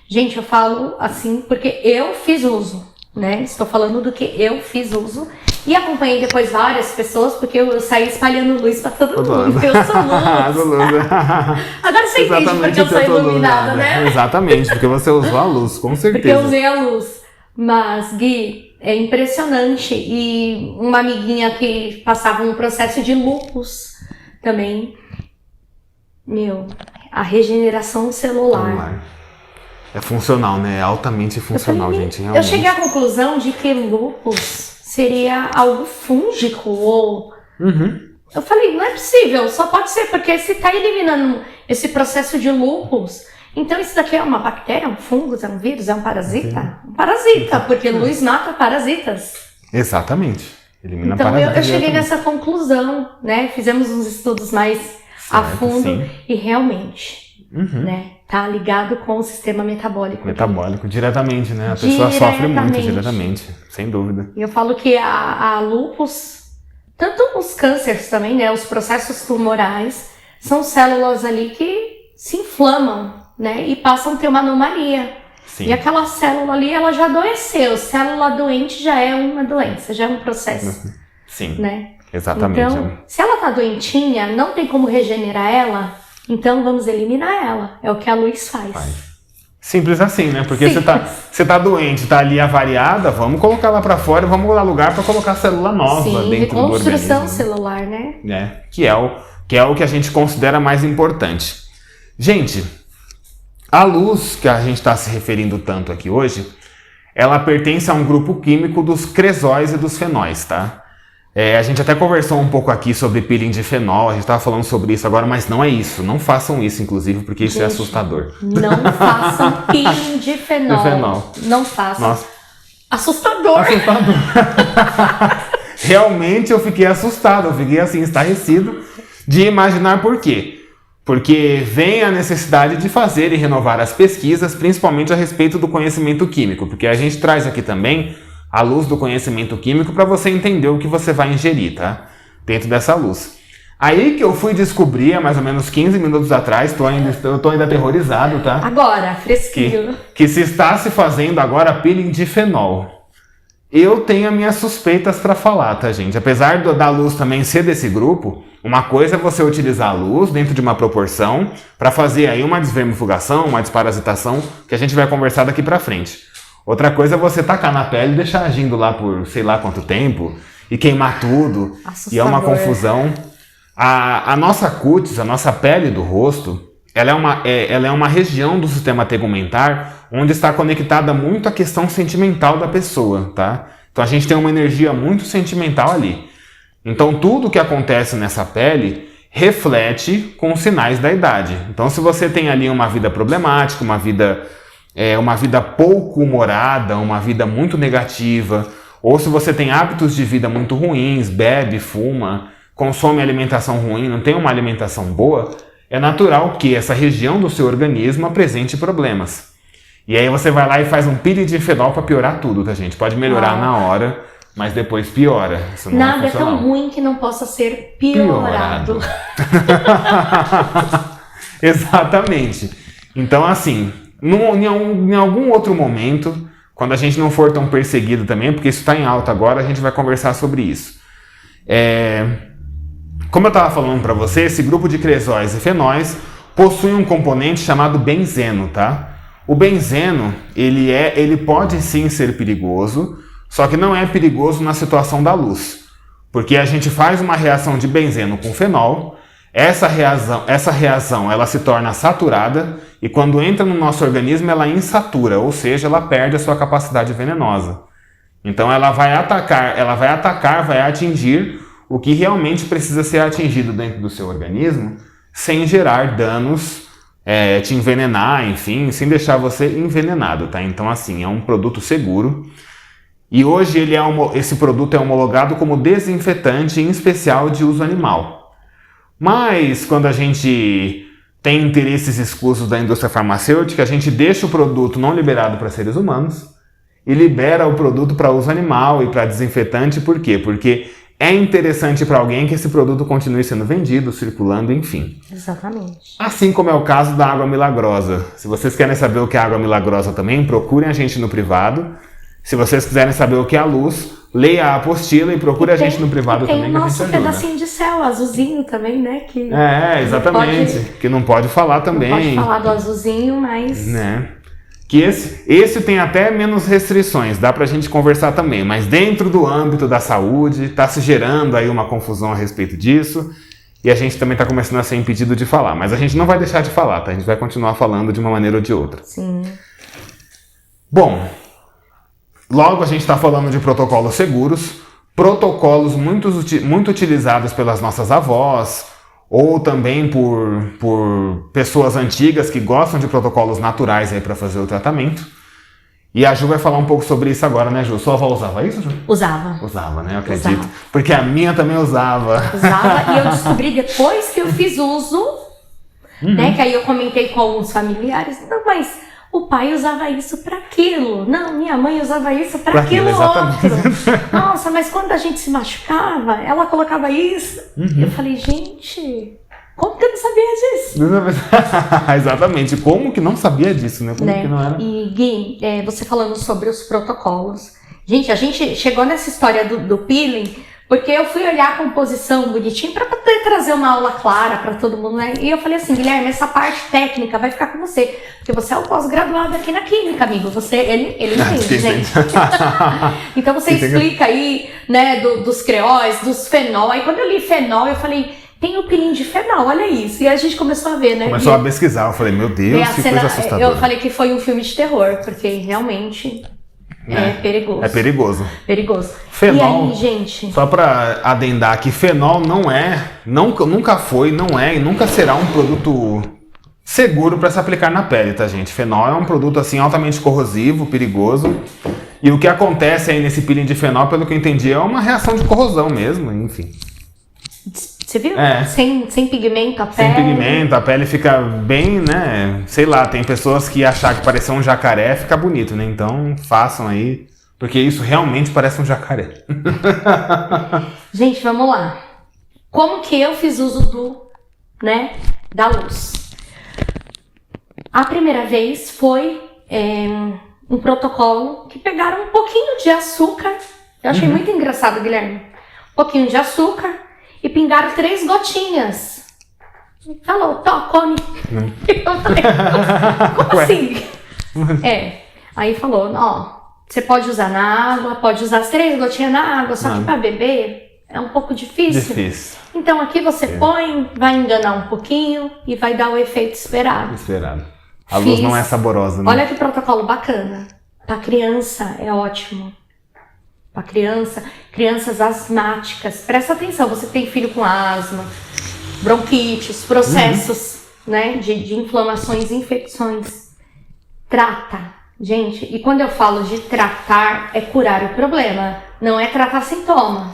Gente, eu falo assim porque eu fiz uso, né? Estou falando do que eu fiz uso e acompanhei depois várias pessoas porque eu saí espalhando luz para todo mundo. Eu sou luz. Agora você entende porque eu sou iluminada, né? Exatamente, porque você usou a luz, com certeza. Porque eu usei a luz. Mas, Gui, é impressionante. E uma amiguinha que passava um processo de lúpus também. A regeneração celular. É funcional, né? É altamente funcional, gente. Realmente. Eu cheguei à conclusão de que lúpus seria algo fúngico ou... Eu falei, não é possível, só pode ser, porque se está eliminando esse processo de lúpus, então isso daqui é uma bactéria, um fungo, é um vírus, é um parasita? Um parasita, porque luz mata parasitas. Exatamente. Elimina então parasitas. Eu cheguei nessa conclusão, né? Fizemos uns estudos mais a fundo e realmente, né? Tá ligado com o sistema metabólico. Metabólico, diretamente, né? A pessoa sofre muito diretamente, sem dúvida. E eu falo que a lúpus, tanto os cânceres também, né? Os processos tumorais, são células ali que se inflamam, né? E passam a ter uma anomalia. Sim. E aquela célula ali, ela já adoeceu. Célula doente já é uma doença, já é um processo. Sim, né? Exatamente. Então, se ela tá doentinha, não tem como regenerar ela, então vamos eliminar ela. É o que a luz faz. Simples assim, né? Porque você tá doente, tá ali avariada, vamos colocar lá pra fora, vamos dar lugar pra colocar célula nova dentro do organismo. Reconstrução celular, né? Que é o que a gente considera mais importante. Gente, a luz que a gente está se referindo tanto aqui hoje, ela pertence a um grupo químico dos cresóis e dos fenóis, tá? A gente até conversou um pouco aqui sobre peeling de fenol, a gente estava falando sobre isso agora, mas não é isso. Não façam isso, inclusive, porque isso é assustador. Não façam peeling de fenol. Não façam. Nossa. Assustador. Realmente eu fiquei assustado, eu fiquei assim, estarrecido de imaginar por quê. Porque vem a necessidade de fazer e renovar as pesquisas, principalmente a respeito do conhecimento químico, porque a gente traz aqui também a luz do conhecimento químico para você entender o que você vai ingerir, tá? Dentro dessa luz. Aí que eu fui descobrir, há mais ou menos 15 minutos atrás, eu tô ainda aterrorizado, tá? Agora, fresquinho. Que se está se fazendo agora peeling de fenol. Eu tenho as minhas suspeitas para falar, tá, gente? Apesar da luz também ser desse grupo, uma coisa é você utilizar a luz dentro de uma proporção para fazer aí uma desvermifugação, uma desparasitação, que a gente vai conversar daqui para frente. Outra coisa é você tacar na pele e deixar agindo lá por sei lá quanto tempo e queimar tudo. Assustador. E é uma confusão. A nossa cutis, a nossa pele do rosto, ela é uma região do sistema tegumentar onde está conectada muito a questão sentimental da pessoa, tá? Então a gente tem uma energia muito sentimental ali. Então tudo que acontece nessa pele reflete com os sinais da idade. Então se você tem ali uma vida problemática, uma vida pouco humorada, uma vida muito negativa, ou se você tem hábitos de vida muito ruins, bebe, fuma, consome alimentação ruim, não tem uma alimentação boa, é natural que essa região do seu organismo apresente problemas. E aí você vai lá e faz um peeling de fenol para piorar tudo, tá, gente? Pode melhorar na hora, mas depois piora. Isso não Nada é tão ruim que não possa ser piorado. Exatamente. Então, assim, em algum outro momento, quando a gente não for tão perseguido também, porque isso está em alta agora, a gente vai conversar sobre isso. Como eu estava falando para você, esse grupo de cresóis e fenóis possui um componente chamado benzeno, tá? O benzeno, ele pode sim ser perigoso, só que não é perigoso na situação da luz. Porque a gente faz uma reação de benzeno com fenol, essa reação ela se torna saturada e quando entra no nosso organismo ela insatura, ou seja, ela perde a sua capacidade venenosa. Então ela vai atacar, vai atingir o que realmente precisa ser atingido dentro do seu organismo sem gerar danos, te envenenar, enfim, sem deixar você envenenado, tá? Então assim, é um produto seguro. E hoje esse produto é homologado como desinfetante, em especial de uso animal. Mas quando a gente tem interesses escusos da indústria farmacêutica, a gente deixa o produto não liberado para seres humanos e libera o produto para uso animal e para desinfetante. Por quê? Porque é interessante para alguém que esse produto continue sendo vendido, circulando, enfim. Exatamente. Assim como é o caso da água milagrosa. Se vocês querem saber o que é água milagrosa também, procurem a gente no privado. Se vocês quiserem saber o que é a luz, leia a apostila e procure a gente no privado também. Tem o nosso pedacinho de céu, azulzinho também, né? Que exatamente. Que não pode falar também. Não pode falar do azulzinho, mas... Né? Que esse tem até menos restrições, dá pra gente conversar também. Mas dentro do âmbito da saúde, tá se gerando aí uma confusão a respeito disso. E a gente também tá começando a ser impedido de falar. Mas a gente não vai deixar de falar, tá? A gente vai continuar falando de uma maneira ou de outra. Sim. Bom... Logo, a gente está falando de protocolos seguros, protocolos muito utilizados pelas nossas avós, ou também por pessoas antigas que gostam de protocolos naturais para fazer o tratamento. E a Ju vai falar um pouco sobre isso agora, né, Ju? Sua avó usava isso, Ju? Usava. Usava, né? Eu acredito. Usava. Porque a minha também usava. Usava, e eu descobri depois que eu fiz uso, né? Que aí eu comentei com alguns familiares, não, mas... O pai usava isso para aquilo. Não, minha mãe usava isso para aquilo outro. Nossa, mas quando a gente se machucava, ela colocava isso. Eu falei, gente, como que eu não sabia disso? Exatamente. Como que não sabia disso, né? Como que não era? E Gui, você falando sobre os protocolos. Gente, a gente chegou nessa história do peeling porque eu fui olhar a composição bonitinho para poder trazer uma aula clara para todo mundo, né? E eu falei assim, Guilherme, essa parte técnica vai ficar com você, porque você é um pós-graduado aqui na química, amigo. Ele entende, gente. Então você explica aí, né, dos creóis, dos fenol. Aí quando eu li fenol, eu falei, tem o peeling de fenol, olha isso. E a gente começou a ver, né? Começou a pesquisar, eu falei, meu Deus, que coisa assustadora. Eu falei que foi um filme de terror, porque realmente... É perigoso. É perigoso. Perigoso. Fenol, e aí, gente... Só para adendar que fenol nunca foi, não é e nunca será um produto seguro para se aplicar na pele, tá, gente? Fenol é um produto assim altamente corrosivo, perigoso. E o que acontece aí nesse peeling de fenol, pelo que eu entendi, é uma reação de corrosão mesmo, enfim. Você viu? Sem pigmento a pele. Sem pigmento, a pele fica bem, né? Sei lá, tem pessoas que achar que parecer um jacaré fica bonito, né? Então façam aí, porque isso realmente parece um jacaré. Gente, vamos lá. Como que eu fiz uso da luz? A primeira vez foi um protocolo que pegaram um pouquinho de açúcar. Eu achei muito engraçado, Guilherme. Um pouquinho de açúcar e pingaram 3 gotinhas. Falou, come. Eu falei, como assim? Aí falou, você pode usar na água, pode usar as 3 gotinhas na água, só que para beber é um pouco difícil. Então aqui você põe, vai enganar um pouquinho e vai dar o efeito esperado. A luz não é saborosa, né? Olha que protocolo bacana. Para criança é ótimo. Para crianças asmáticas. Presta atenção, você tem filho com asma, bronquites, processos, né, de inflamações, infecções. Trata. Gente, e quando eu falo de tratar, é curar o problema. Não é tratar sintoma.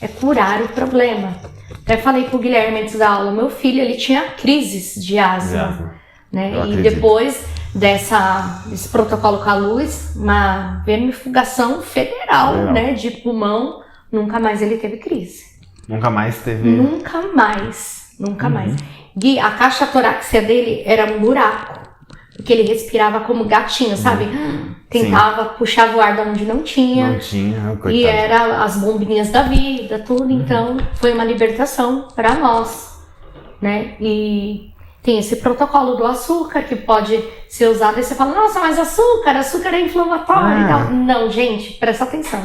É curar o problema. Até falei pro Guilherme antes da aula, meu filho, ele tinha crises de asma. Né? E depois desse protocolo com a luz, uma vermifugação federal, né, de pulmão, nunca mais ele teve crise. Nunca mais teve? Nunca mais. Gui, a caixa torácica dele era um buraco, porque ele respirava como gatinho, sabe? Tentava, puxava o ar de onde não tinha. Coitado. E era as bombinhas da vida, tudo. Então, foi uma libertação para nós, né? E tem esse protocolo do açúcar que pode ser usado. E você fala, nossa, mas açúcar é inflamatório. Não, gente, presta atenção.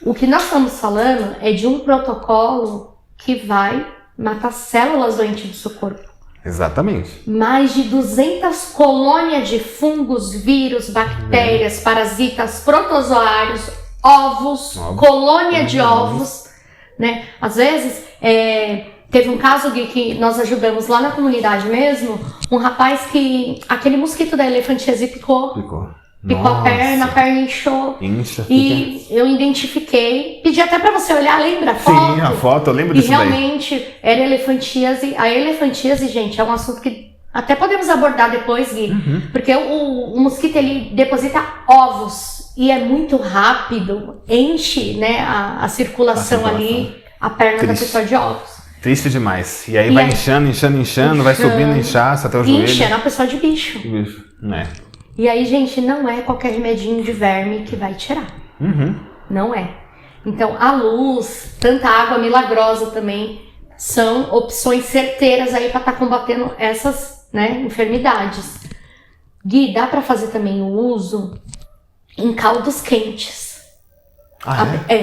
O que nós estamos falando é de um protocolo que vai matar células doentes do seu corpo. Exatamente. Mais de 200 colônias de fungos, vírus, bactérias, parasitas, protozoários, ovos, colônia de ovos, né? Às vezes, teve um caso, Gui, que nós ajudamos lá na comunidade mesmo, um rapaz que aquele mosquito da elefantíase picou a perna inchou. E eu identifiquei, pedi até pra você olhar, lembra a foto? Sim, a foto, eu lembro disso daí. E realmente era elefantíase. A elefantíase, gente, é um assunto que até podemos abordar depois, Gui, porque o mosquito, ele deposita ovos e é muito rápido, enche, né, a circulação ali, a perna da pessoa de ovos. Triste demais. E aí vai inchando, vai subindo inchaço até o joelho. Incha, é uma pessoa de bicho. É. E aí, gente, não é qualquer remedinho de verme que vai tirar. Não é. Então, a luz, tanta água milagrosa também, são opções certeiras aí para estar combatendo essas, né, enfermidades. Gui, dá para fazer também o uso em caldos quentes.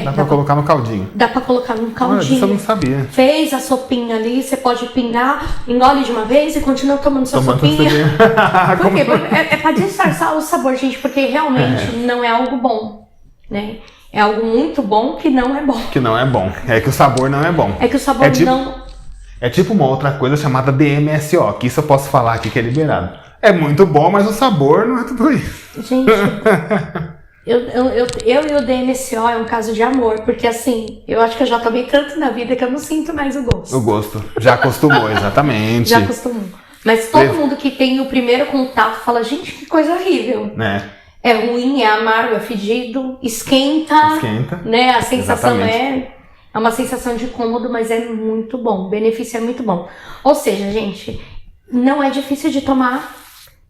Dá pra colocar no caldinho. Dá pra colocar no caldinho. Isso eu não sabia. Fez a sopinha ali, você pode pingar, engole de uma vez e continua tomando sua sopinha. Por quê? É pra disfarçar o sabor, gente, porque realmente não é algo bom, né? É algo muito bom que não é bom. Que não é bom. É que o sabor não é bom. É que o sabor não... É tipo uma outra coisa chamada DMSO, que isso eu posso falar aqui que é liberado. É muito bom, mas o sabor não é tudo isso. Gente... Eu e o DMSO é um caso de amor, porque assim, eu acho que eu já tomei tanto na vida que eu não sinto mais o gosto. O gosto. Já acostumou, exatamente. Já acostumou. Mas todo mundo que tem o primeiro contato fala, gente, que coisa horrível. É ruim, é amargo, é fedido, esquenta. Né? A sensação é uma sensação de incômodo, mas é muito bom. O benefício é muito bom. Ou seja, gente, não é difícil de tomar,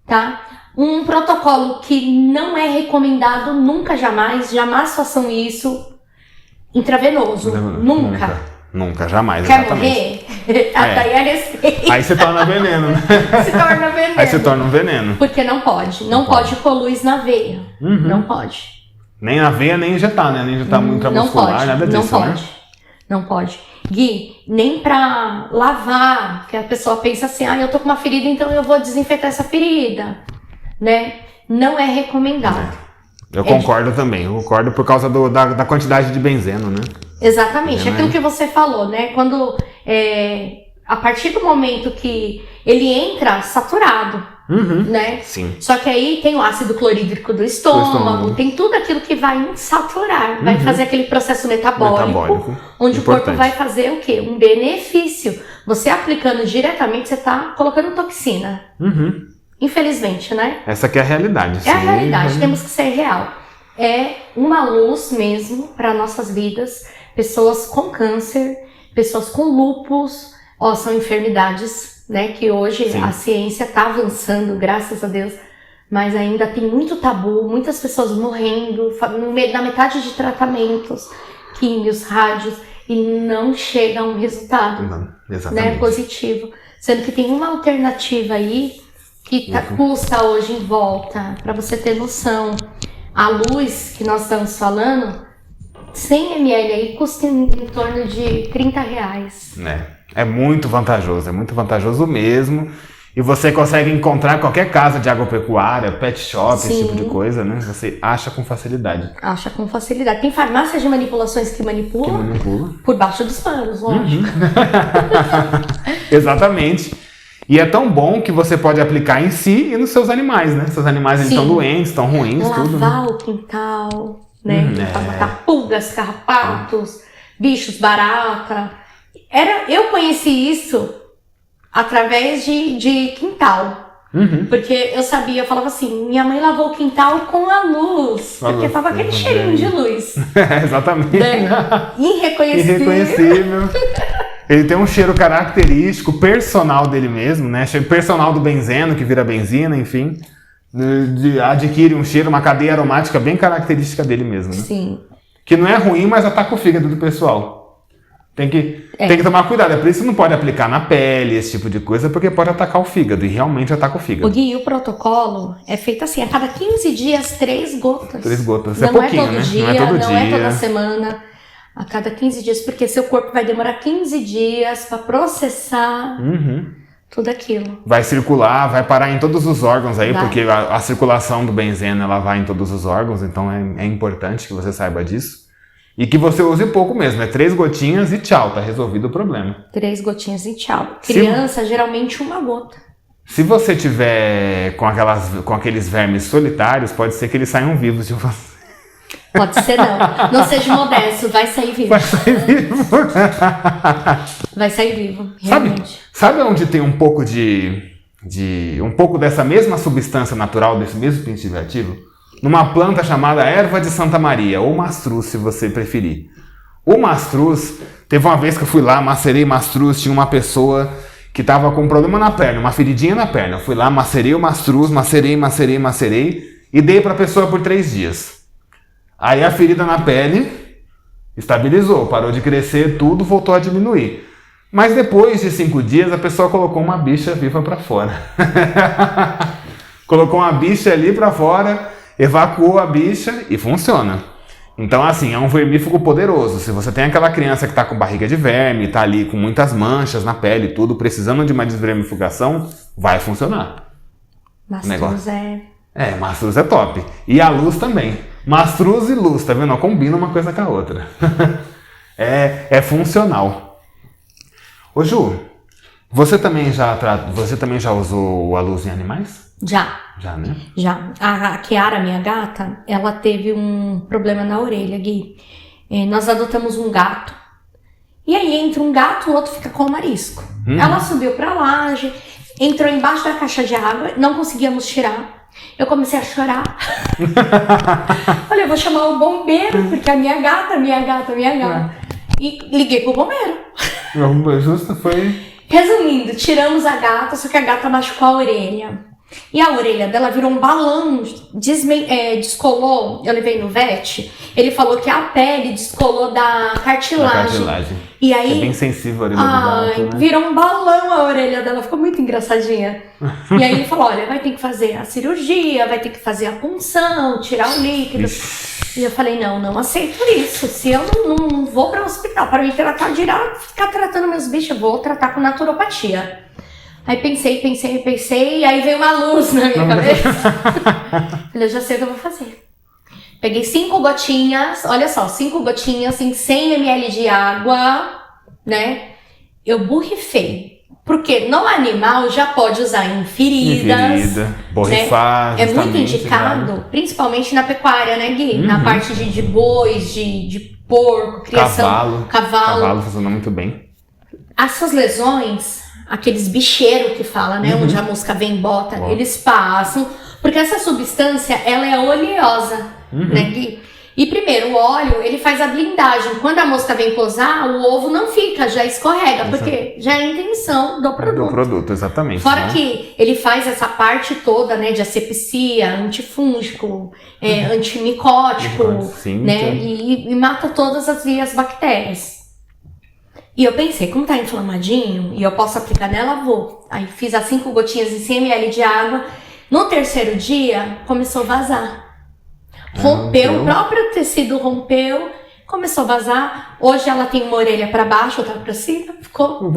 tá? Um protocolo que não é recomendado nunca, jamais façam isso intravenoso. Nunca, jamais. Quer morrer? Daí a receita. Aí se torna veneno, né? Aí se torna um veneno. Porque não pode. Não pode pôr luz na veia. Não pode. Nem na veia, nem injetar, né? Nem injetar intramuscular, nada disso, né? Não pode. Gui, nem pra lavar, que a pessoa pensa assim, eu tô com uma ferida, então eu vou desinfetar essa ferida. Né? Não é recomendado. Eu concordo também, eu concordo por causa da quantidade de benzeno, né? Exatamente, aquilo que você falou, né? Quando, a partir do momento que ele entra saturado, né? Sim. Só que aí tem o ácido clorídrico do estômago, tem tudo aquilo que vai saturar, vai fazer aquele processo metabólico onde o corpo vai fazer o quê? Um benefício. Você aplicando diretamente, você tá colocando toxina. Infelizmente, né? Essa aqui é a realidade. É a realidade, temos que ser real. É uma luz mesmo para nossas vidas. Pessoas com câncer, pessoas com lúpus, são enfermidades, né? Que hoje a ciência está avançando, graças a Deus, mas ainda tem muito tabu, muitas pessoas morrendo na metade de tratamentos, químios, rádios, e não chega a um resultado, né, positivo. Sendo que tem uma alternativa aí que custa hoje em volta, para você ter noção, a luz que nós estamos falando, 100 ml aí custa em torno de R$30. É muito vantajoso mesmo. E você consegue encontrar qualquer casa de agropecuária, pet shop, esse tipo de coisa, né? Você acha com facilidade. Acha com facilidade. Tem farmácias de manipulações que manipulam por baixo dos panos, lógico. Exatamente. E é tão bom que você pode aplicar em si e nos seus animais, né? Seus animais estão doentes, estão ruins, tudo. Lavar o quintal, né? Pra matar pulgas, carrapatos, bichos, barata. Eu conheci isso através de quintal. Porque eu falava assim, minha mãe lavou o quintal com a luz. Porque tava aquele cheirinho de luz. Exatamente. Né? Irreconhecível. Ele tem um cheiro característico, personal dele mesmo, né? Cheiro personal do benzeno, que vira benzina, enfim. Adquire um cheiro, uma cadeia aromática bem característica dele mesmo, né? Sim. Que não é ruim, mas ataca o fígado do pessoal. Tem que tomar cuidado. É por isso que não pode aplicar na pele, esse tipo de coisa, porque pode atacar o fígado, e realmente ataca o fígado. O Gui, o protocolo é feito assim, a cada 15 dias, 3 gotas. 3 gotas. Não é pouquinho, é todo né? dia, não é todo dia. É toda semana. A cada 15 dias, porque seu corpo vai demorar 15 dias para processar tudo aquilo. Vai circular, vai parar em todos os órgãos aí, porque a circulação do benzeno ela vai em todos os órgãos, então é importante que você saiba disso. E que você use pouco mesmo, 3 gotinhas e tchau, tá resolvido o problema. 3 gotinhas e tchau. Criança, geralmente 1 gota. Se você tiver com aqueles vermes solitários, pode ser que eles saiam vivos de você. Pode ser não. Não seja modesto, vai sair vivo. Vai sair vivo. Vai sair vivo, realmente. Sabe onde tem um pouco um pouco dessa mesma substância natural, desse mesmo princípio ativo? Numa planta chamada erva de Santa Maria, ou mastruz, se você preferir. O mastruz, teve uma vez que eu fui lá, macerei mastruz, tinha uma pessoa que estava com um problema na perna, uma feridinha na perna. Eu fui lá, macerei o mastruz, macerei, e dei para a pessoa por 3 dias. Aí a ferida na pele estabilizou, parou de crescer, tudo voltou a diminuir. Mas depois de 5 dias, a pessoa colocou uma bicha viva para fora. Colocou uma bicha ali para fora, evacuou a bicha e funciona. Então, assim, é um vermífugo poderoso. Se você tem aquela criança que está com barriga de verme, está ali com muitas manchas na pele, tudo, precisando de uma desvermifugação, vai funcionar. Mastruz mastruz é top. E a luz também. Mastruz e luz, tá vendo? Combina uma coisa com a outra. é funcional. Ô Ju, você também já usou a luz em animais? Já, né? Já. A Kiara, minha gata, ela teve um problema na orelha, Gui. Nós adotamos um gato. E aí entra um gato, o outro fica com o marisco. Ela subiu pra laje, entrou embaixo da caixa de água, não conseguíamos tirar. Eu comecei a chorar. Falei, eu vou chamar o bombeiro, porque a minha gata. E liguei pro bombeiro. Justo foi... Resumindo, tiramos a gata, só que a gata machucou a orelha. E a orelha dela virou um balão, descolou. Eu levei no vet, ele falou que a pele descolou da cartilagem. E aí, é bem sensível a orelha do gato, né? Virou um balão a orelha dela, ficou muito engraçadinha. E aí ele falou, olha, vai ter que fazer a cirurgia, vai ter que fazer a punção, tirar o líquido. E eu falei, não aceito isso. Se eu não vou para o hospital para me tratar direto, ficar tratando meus bichos, eu vou tratar com naturopatia. Aí pensei, e aí veio uma luz na minha cabeça. Falei, eu já sei o que eu vou fazer. Peguei 5 gotinhas, olha só, 5 gotinhas em 100 ml de água, né? Eu borrifei. Porque no animal já pode usar em feridas. Borrifar, né? É muito indicado, principalmente na pecuária, né, Gui? Na parte de bois, de porco, criação. Cavalo funciona muito bem. Essas lesões, aqueles bicheiros que fala, né? Onde a mosca vem e bota, eles passam. Porque essa substância, ela é oleosa, né, Gui? E primeiro, o óleo, ele faz a blindagem. Quando a mosca vem posar, o ovo não fica, já escorrega, porque já é a intenção do produto. Do produto, exatamente. Fora que ele faz essa parte toda, né, de asepsia, antifúngico, antimicótico, Sim, né, e mata todas as vias bactérias. E eu pensei, como tá inflamadinho e eu posso aplicar nela, vou. Aí fiz as 5 gotinhas em 100 ml de água. No terceiro dia, começou a vazar. Rompeu, o próprio tecido rompeu, começou a vazar. Hoje ela tem uma orelha para baixo, outra para cima, ficou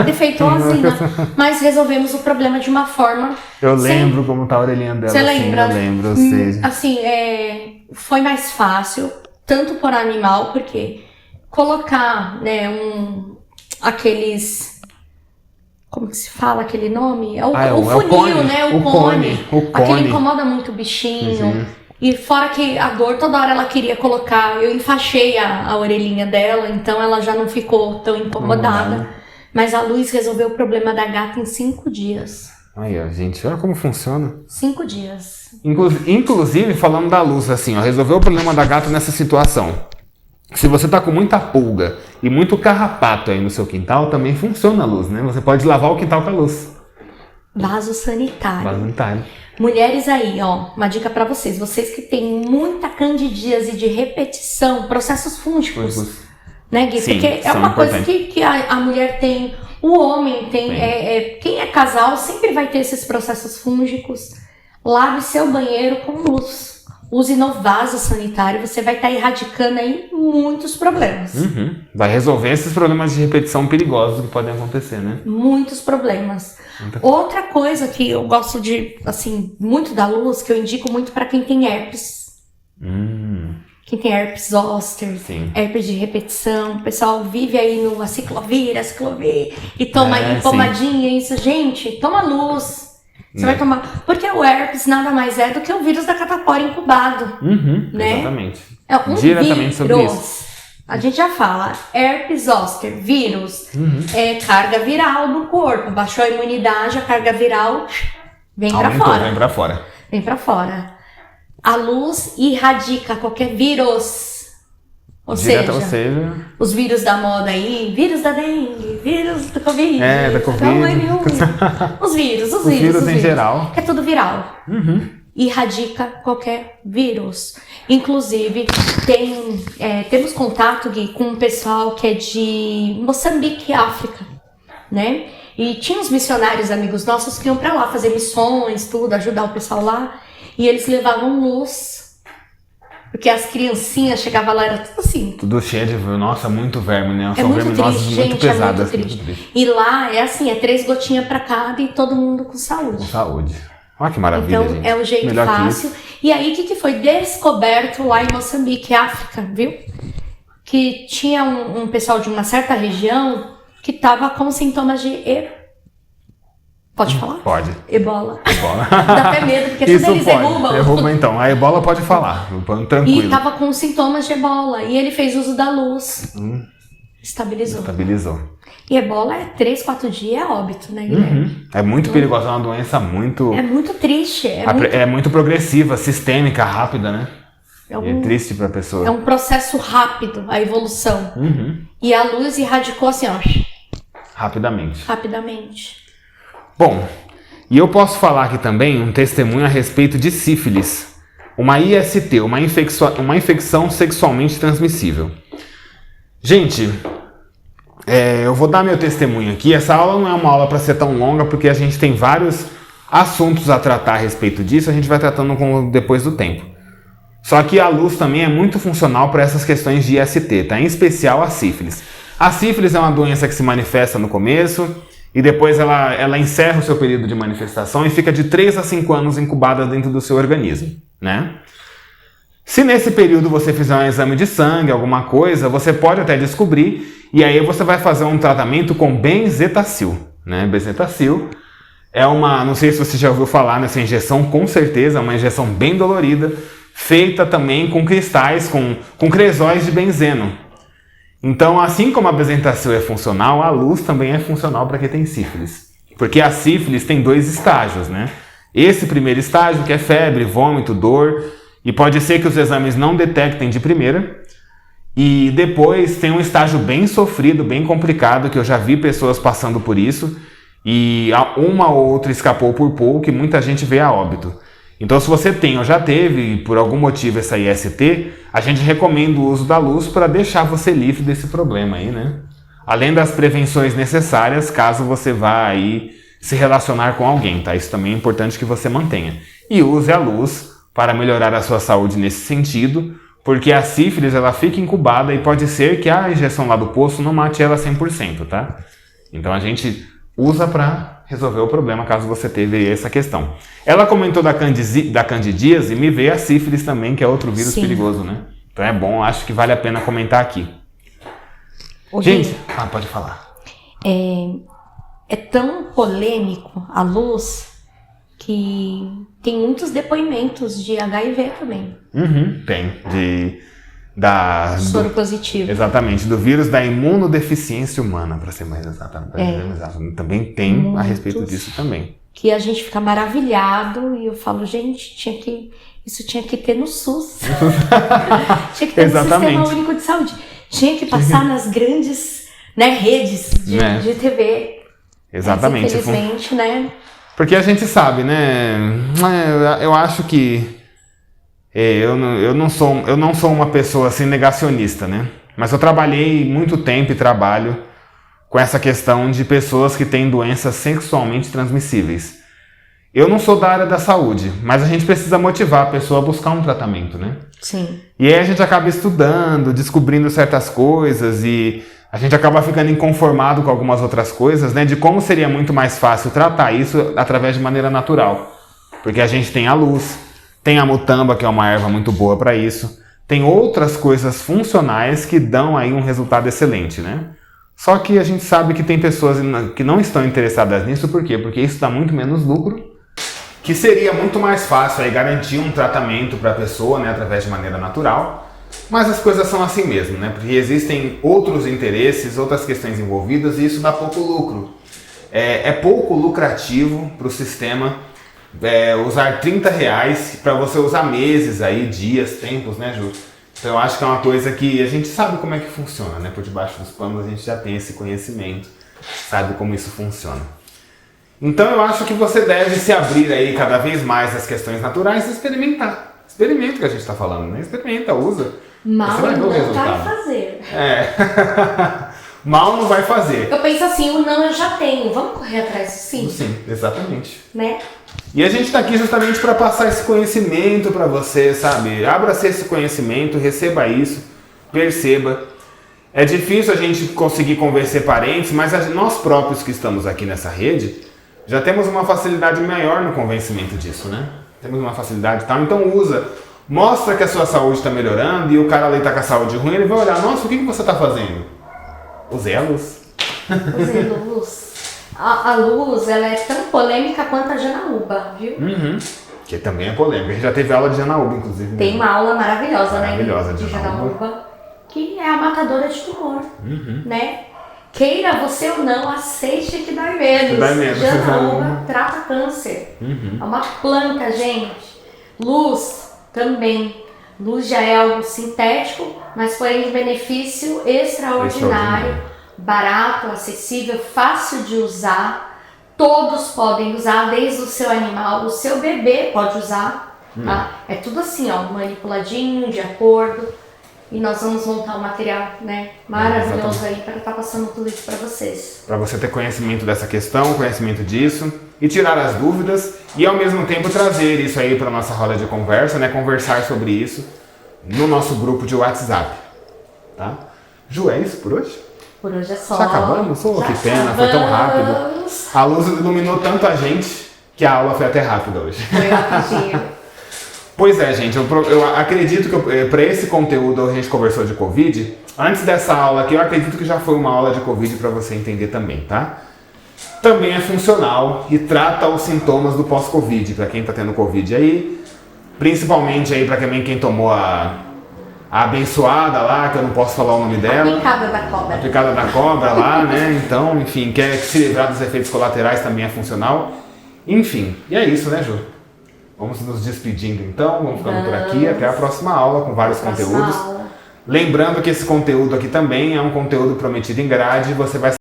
defeitosinha. Mas resolvemos o problema de uma forma... Eu lembro como tá a orelhinha dela. Você lembra? Eu lembro, sei. Assim, foi mais fácil, tanto por animal, porque colocar, né, aqueles... Como que se fala aquele nome? O funil, né? O cone. Aquele incomoda muito o bichinho. E fora que a dor, toda hora ela queria colocar. Eu enfaixei a orelhinha dela, então ela já não ficou tão incomodada. Mas a Luz resolveu o problema da gata em 5 dias. Aí, ó, gente, olha como funciona. 5 dias. Inclusive, falando da Luz, assim, ó, resolveu o problema da gata nessa situação. Se você tá com muita pulga e muito carrapato aí no seu quintal, também funciona a Luz, né? Você pode lavar o quintal com a Luz. Vaso sanitário. Vaso sanitário. Mulheres aí, ó, uma dica pra vocês. Vocês que têm muita candidíase de repetição, processos fúngicos, né, Gui? Sim, porque é uma coisa que a mulher tem, o homem tem, quem é casal sempre vai ter esses processos fúngicos. Lave seu banheiro com luz. Use no vaso sanitário, você vai estar erradicando aí muitos problemas. Vai resolver esses problemas de repetição perigosos que podem acontecer, né? Muitos problemas. Outra coisa que eu gosto de, assim, muito da Luz, que eu indico muito para quem tem herpes. Quem tem herpes zoster, herpes de repetição, o pessoal vive aí no aciclovir, e toma aí pomadinha, isso. Gente, toma Luz. Você vai tomar. Porque o herpes nada mais é do que o vírus da catapora incubado. Né? Exatamente. É um diretamente vírus. sobre isso. A gente já fala, herpes zoster, vírus, é carga viral do corpo. Baixou a imunidade, a carga viral vem pra fora. Vem pra fora. Vem pra fora. A Luz erradica qualquer vírus. Ou seja, os vírus da moda aí, vírus da dengue, vírus do Covid, da Covid. Os vírus em geral. É tudo viral. Erradica qualquer vírus. Inclusive, temos contato, Gui, com um pessoal que é de Moçambique, África, né? E tinha uns missionários amigos nossos que iam pra lá fazer missões, tudo, ajudar o pessoal lá. E eles levavam Luz. Porque as criancinhas chegavam lá, era tudo assim. Tudo cheio de, nossa, muito verme, né? São muito triste, gente, muito pesadas. É muito triste. E lá é assim, 3 gotinhas pra cada e todo mundo com saúde. Com saúde. Olha que maravilha, então, gente. É o jeito melhor fácil. E aí, o que foi descoberto lá em Moçambique, África, viu? Que tinha um pessoal de uma certa região que tava com sintomas de Pode falar? Pode. Ebola. Dá até medo, porque isso tudo eles derrubam. Derruba então. A ebola pode falar. Tranquilo. E tava com sintomas de ebola. E ele fez uso da Luz. Estabilizou. E ebola 3, 4 dias é óbito, né, Guilherme? É muito perigosa, é uma doença muito... É muito triste. É muito progressiva, sistêmica, rápida, né? É triste pra pessoa. É um processo rápido, a evolução. E a Luz erradicou assim, ó. Rapidamente. Bom, e eu posso falar aqui também um testemunho a respeito de sífilis, uma IST, uma infecção sexualmente transmissível. Gente, eu vou dar meu testemunho aqui. Essa aula não é uma aula para ser tão longa, porque a gente tem vários assuntos a tratar a respeito disso, a gente vai tratando depois do tempo. Só que a Luz também é muito funcional para essas questões de IST, tá? Em especial a sífilis. A sífilis é uma doença que se manifesta no começo, e depois ela encerra o seu período de manifestação e fica de 3 a 5 anos incubada dentro do seu organismo, né? Se nesse período você fizer um exame de sangue, alguma coisa, você pode até descobrir, e aí você vai fazer um tratamento com benzetacil, né? Benzetacil é não sei se você já ouviu falar nessa injeção, com certeza, é uma injeção bem dolorida, feita também com cristais, com cresóis de benzeno. Então, assim como a benzetacil é funcional, a Luz também é funcional para quem tem sífilis. Porque a sífilis tem 2 estágios, né? Esse primeiro estágio, que é febre, vômito, dor, E pode ser que os exames não detectem de primeira. E depois tem um estágio bem sofrido, bem complicado, que eu já vi pessoas passando por isso. E uma ou outra escapou por pouco e muita gente veio a óbito. Então, se você tem ou já teve, por algum motivo, essa IST, a gente recomenda o uso da luz para deixar você livre desse problema aí, né? Além das prevenções necessárias, caso você vá aí se relacionar com alguém, tá? Isso também é importante que você mantenha. E use a luz para melhorar a sua saúde nesse sentido, porque a sífilis, ela fica incubada e pode ser que a injeção lá do poço não mate ela 100%, tá? Então, a gente usa para resolver o problema, caso você teve essa questão. Ela comentou da candidíase e me veio a sífilis também, que é outro vírus perigoso, né? Então é bom, acho que vale a pena comentar aqui. Gente, pode falar. É tão polêmico a luz que tem muitos depoimentos de HIV também. Tem. Soro positivo. Exatamente, do vírus da imunodeficiência humana, para ser mais exato. Também tem muitos a respeito disso também. Que a gente fica maravilhado e eu falo, gente, isso tinha que ter no SUS. Tinha que ter no Sistema Único de Saúde. Tinha que passar nas grandes, né, redes de TV. Exatamente. Mas, infelizmente, né? Porque a gente sabe, né? Eu acho que eu não sou uma pessoa assim negacionista, né? Mas eu trabalhei muito tempo e trabalho com essa questão de pessoas que têm doenças sexualmente transmissíveis. Eu não sou da área da saúde, mas a gente precisa motivar a pessoa a buscar um tratamento, né? Sim. E aí a gente acaba estudando, descobrindo certas coisas e a gente acaba ficando inconformado com algumas outras coisas, né? De como seria muito mais fácil tratar isso através de maneira natural. Porque a gente tem a luz, tem a mutamba, que é uma erva muito boa para isso. Tem outras coisas funcionais que dão aí um resultado excelente, né? Só que a gente sabe que tem pessoas que não estão interessadas nisso, por quê? Porque isso dá muito menos lucro, que seria muito mais fácil aí garantir um tratamento para a pessoa, né, através de maneira natural. Mas as coisas são assim mesmo, né? Porque existem outros interesses, outras questões envolvidas e isso dá pouco lucro. É pouco lucrativo para o sistema usar R$30 para você usar meses aí, dias, tempos, né, Ju? Então eu acho que é uma coisa que a gente sabe como é que funciona, né? Por debaixo dos panos a gente já tem esse conhecimento, sabe como isso funciona. Então eu acho que você deve se abrir aí cada vez mais às questões naturais e experimentar. Experimenta o que a gente está falando, né? Experimenta, usa. Mal você vai ver o resultado. Vai fazer. Mal não vai fazer. Eu penso assim, o não eu já tenho. Vamos correr atrás do sim? Sim, exatamente. Né? E a gente está aqui justamente para passar esse conhecimento para você, sabe? Abra-se esse conhecimento, receba isso, perceba. É difícil a gente conseguir convencer parentes, mas nós próprios que estamos aqui nessa rede já temos uma facilidade maior no convencimento disso, né? Temos uma facilidade e tal, então usa. Mostra que a sua saúde está melhorando e o cara ali está com a saúde ruim, ele vai olhar, nossa, o que você está fazendo? Usei a luz. Usei a luz. A luz, ela é tão polêmica quanto a Janaúba, viu? Que também é polêmica. A gente já teve aula de Janaúba, inclusive. Tem uma aula maravilhosa, maravilhosa, né? De Janaúba, que é a matadora de tumor, né? Queira você ou não, aceite que dói menos. Janaúba trata câncer. É uma planta, gente. Luz também. Luz já é algo sintético, mas porém de benefício extraordinário. Barato, acessível, fácil de usar. Todos podem usar, desde o seu animal, o seu bebê pode usar. Tá? É tudo assim, ó, manipuladinho, de acordo. E nós vamos montar um material, né, maravilhoso aí para estar passando tudo isso para vocês. Para você ter conhecimento dessa questão, conhecimento disso e tirar as dúvidas e ao mesmo tempo trazer isso aí para nossa roda de conversa, né, conversar sobre isso no nosso grupo de WhatsApp, tá? Ju, é isso por hoje? Por hoje é só. Já acabamos? Oh, que pena, foi tão rápido. A luz iluminou tanto a gente que a aula foi até rápida hoje. Foi rapidinho. Pois é, gente, eu acredito que para esse conteúdo a gente conversou de Covid. Antes dessa aula aqui, eu acredito que já foi uma aula de Covid para você entender também, tá? Também é funcional e trata os sintomas do pós-Covid, para quem tá tendo Covid aí. Principalmente aí para quem tomou a abençoada lá, que eu não posso falar o nome dela. A picada da cobra. A picada da cobra lá, né? Então, enfim, quer se livrar dos efeitos colaterais também é funcional. Enfim, e é isso, né, Ju? Vamos nos despedindo então, vamos ficando por aqui. Até a próxima aula com vários conteúdos. Lembrando que esse conteúdo aqui também é um conteúdo prometido em grade, você vai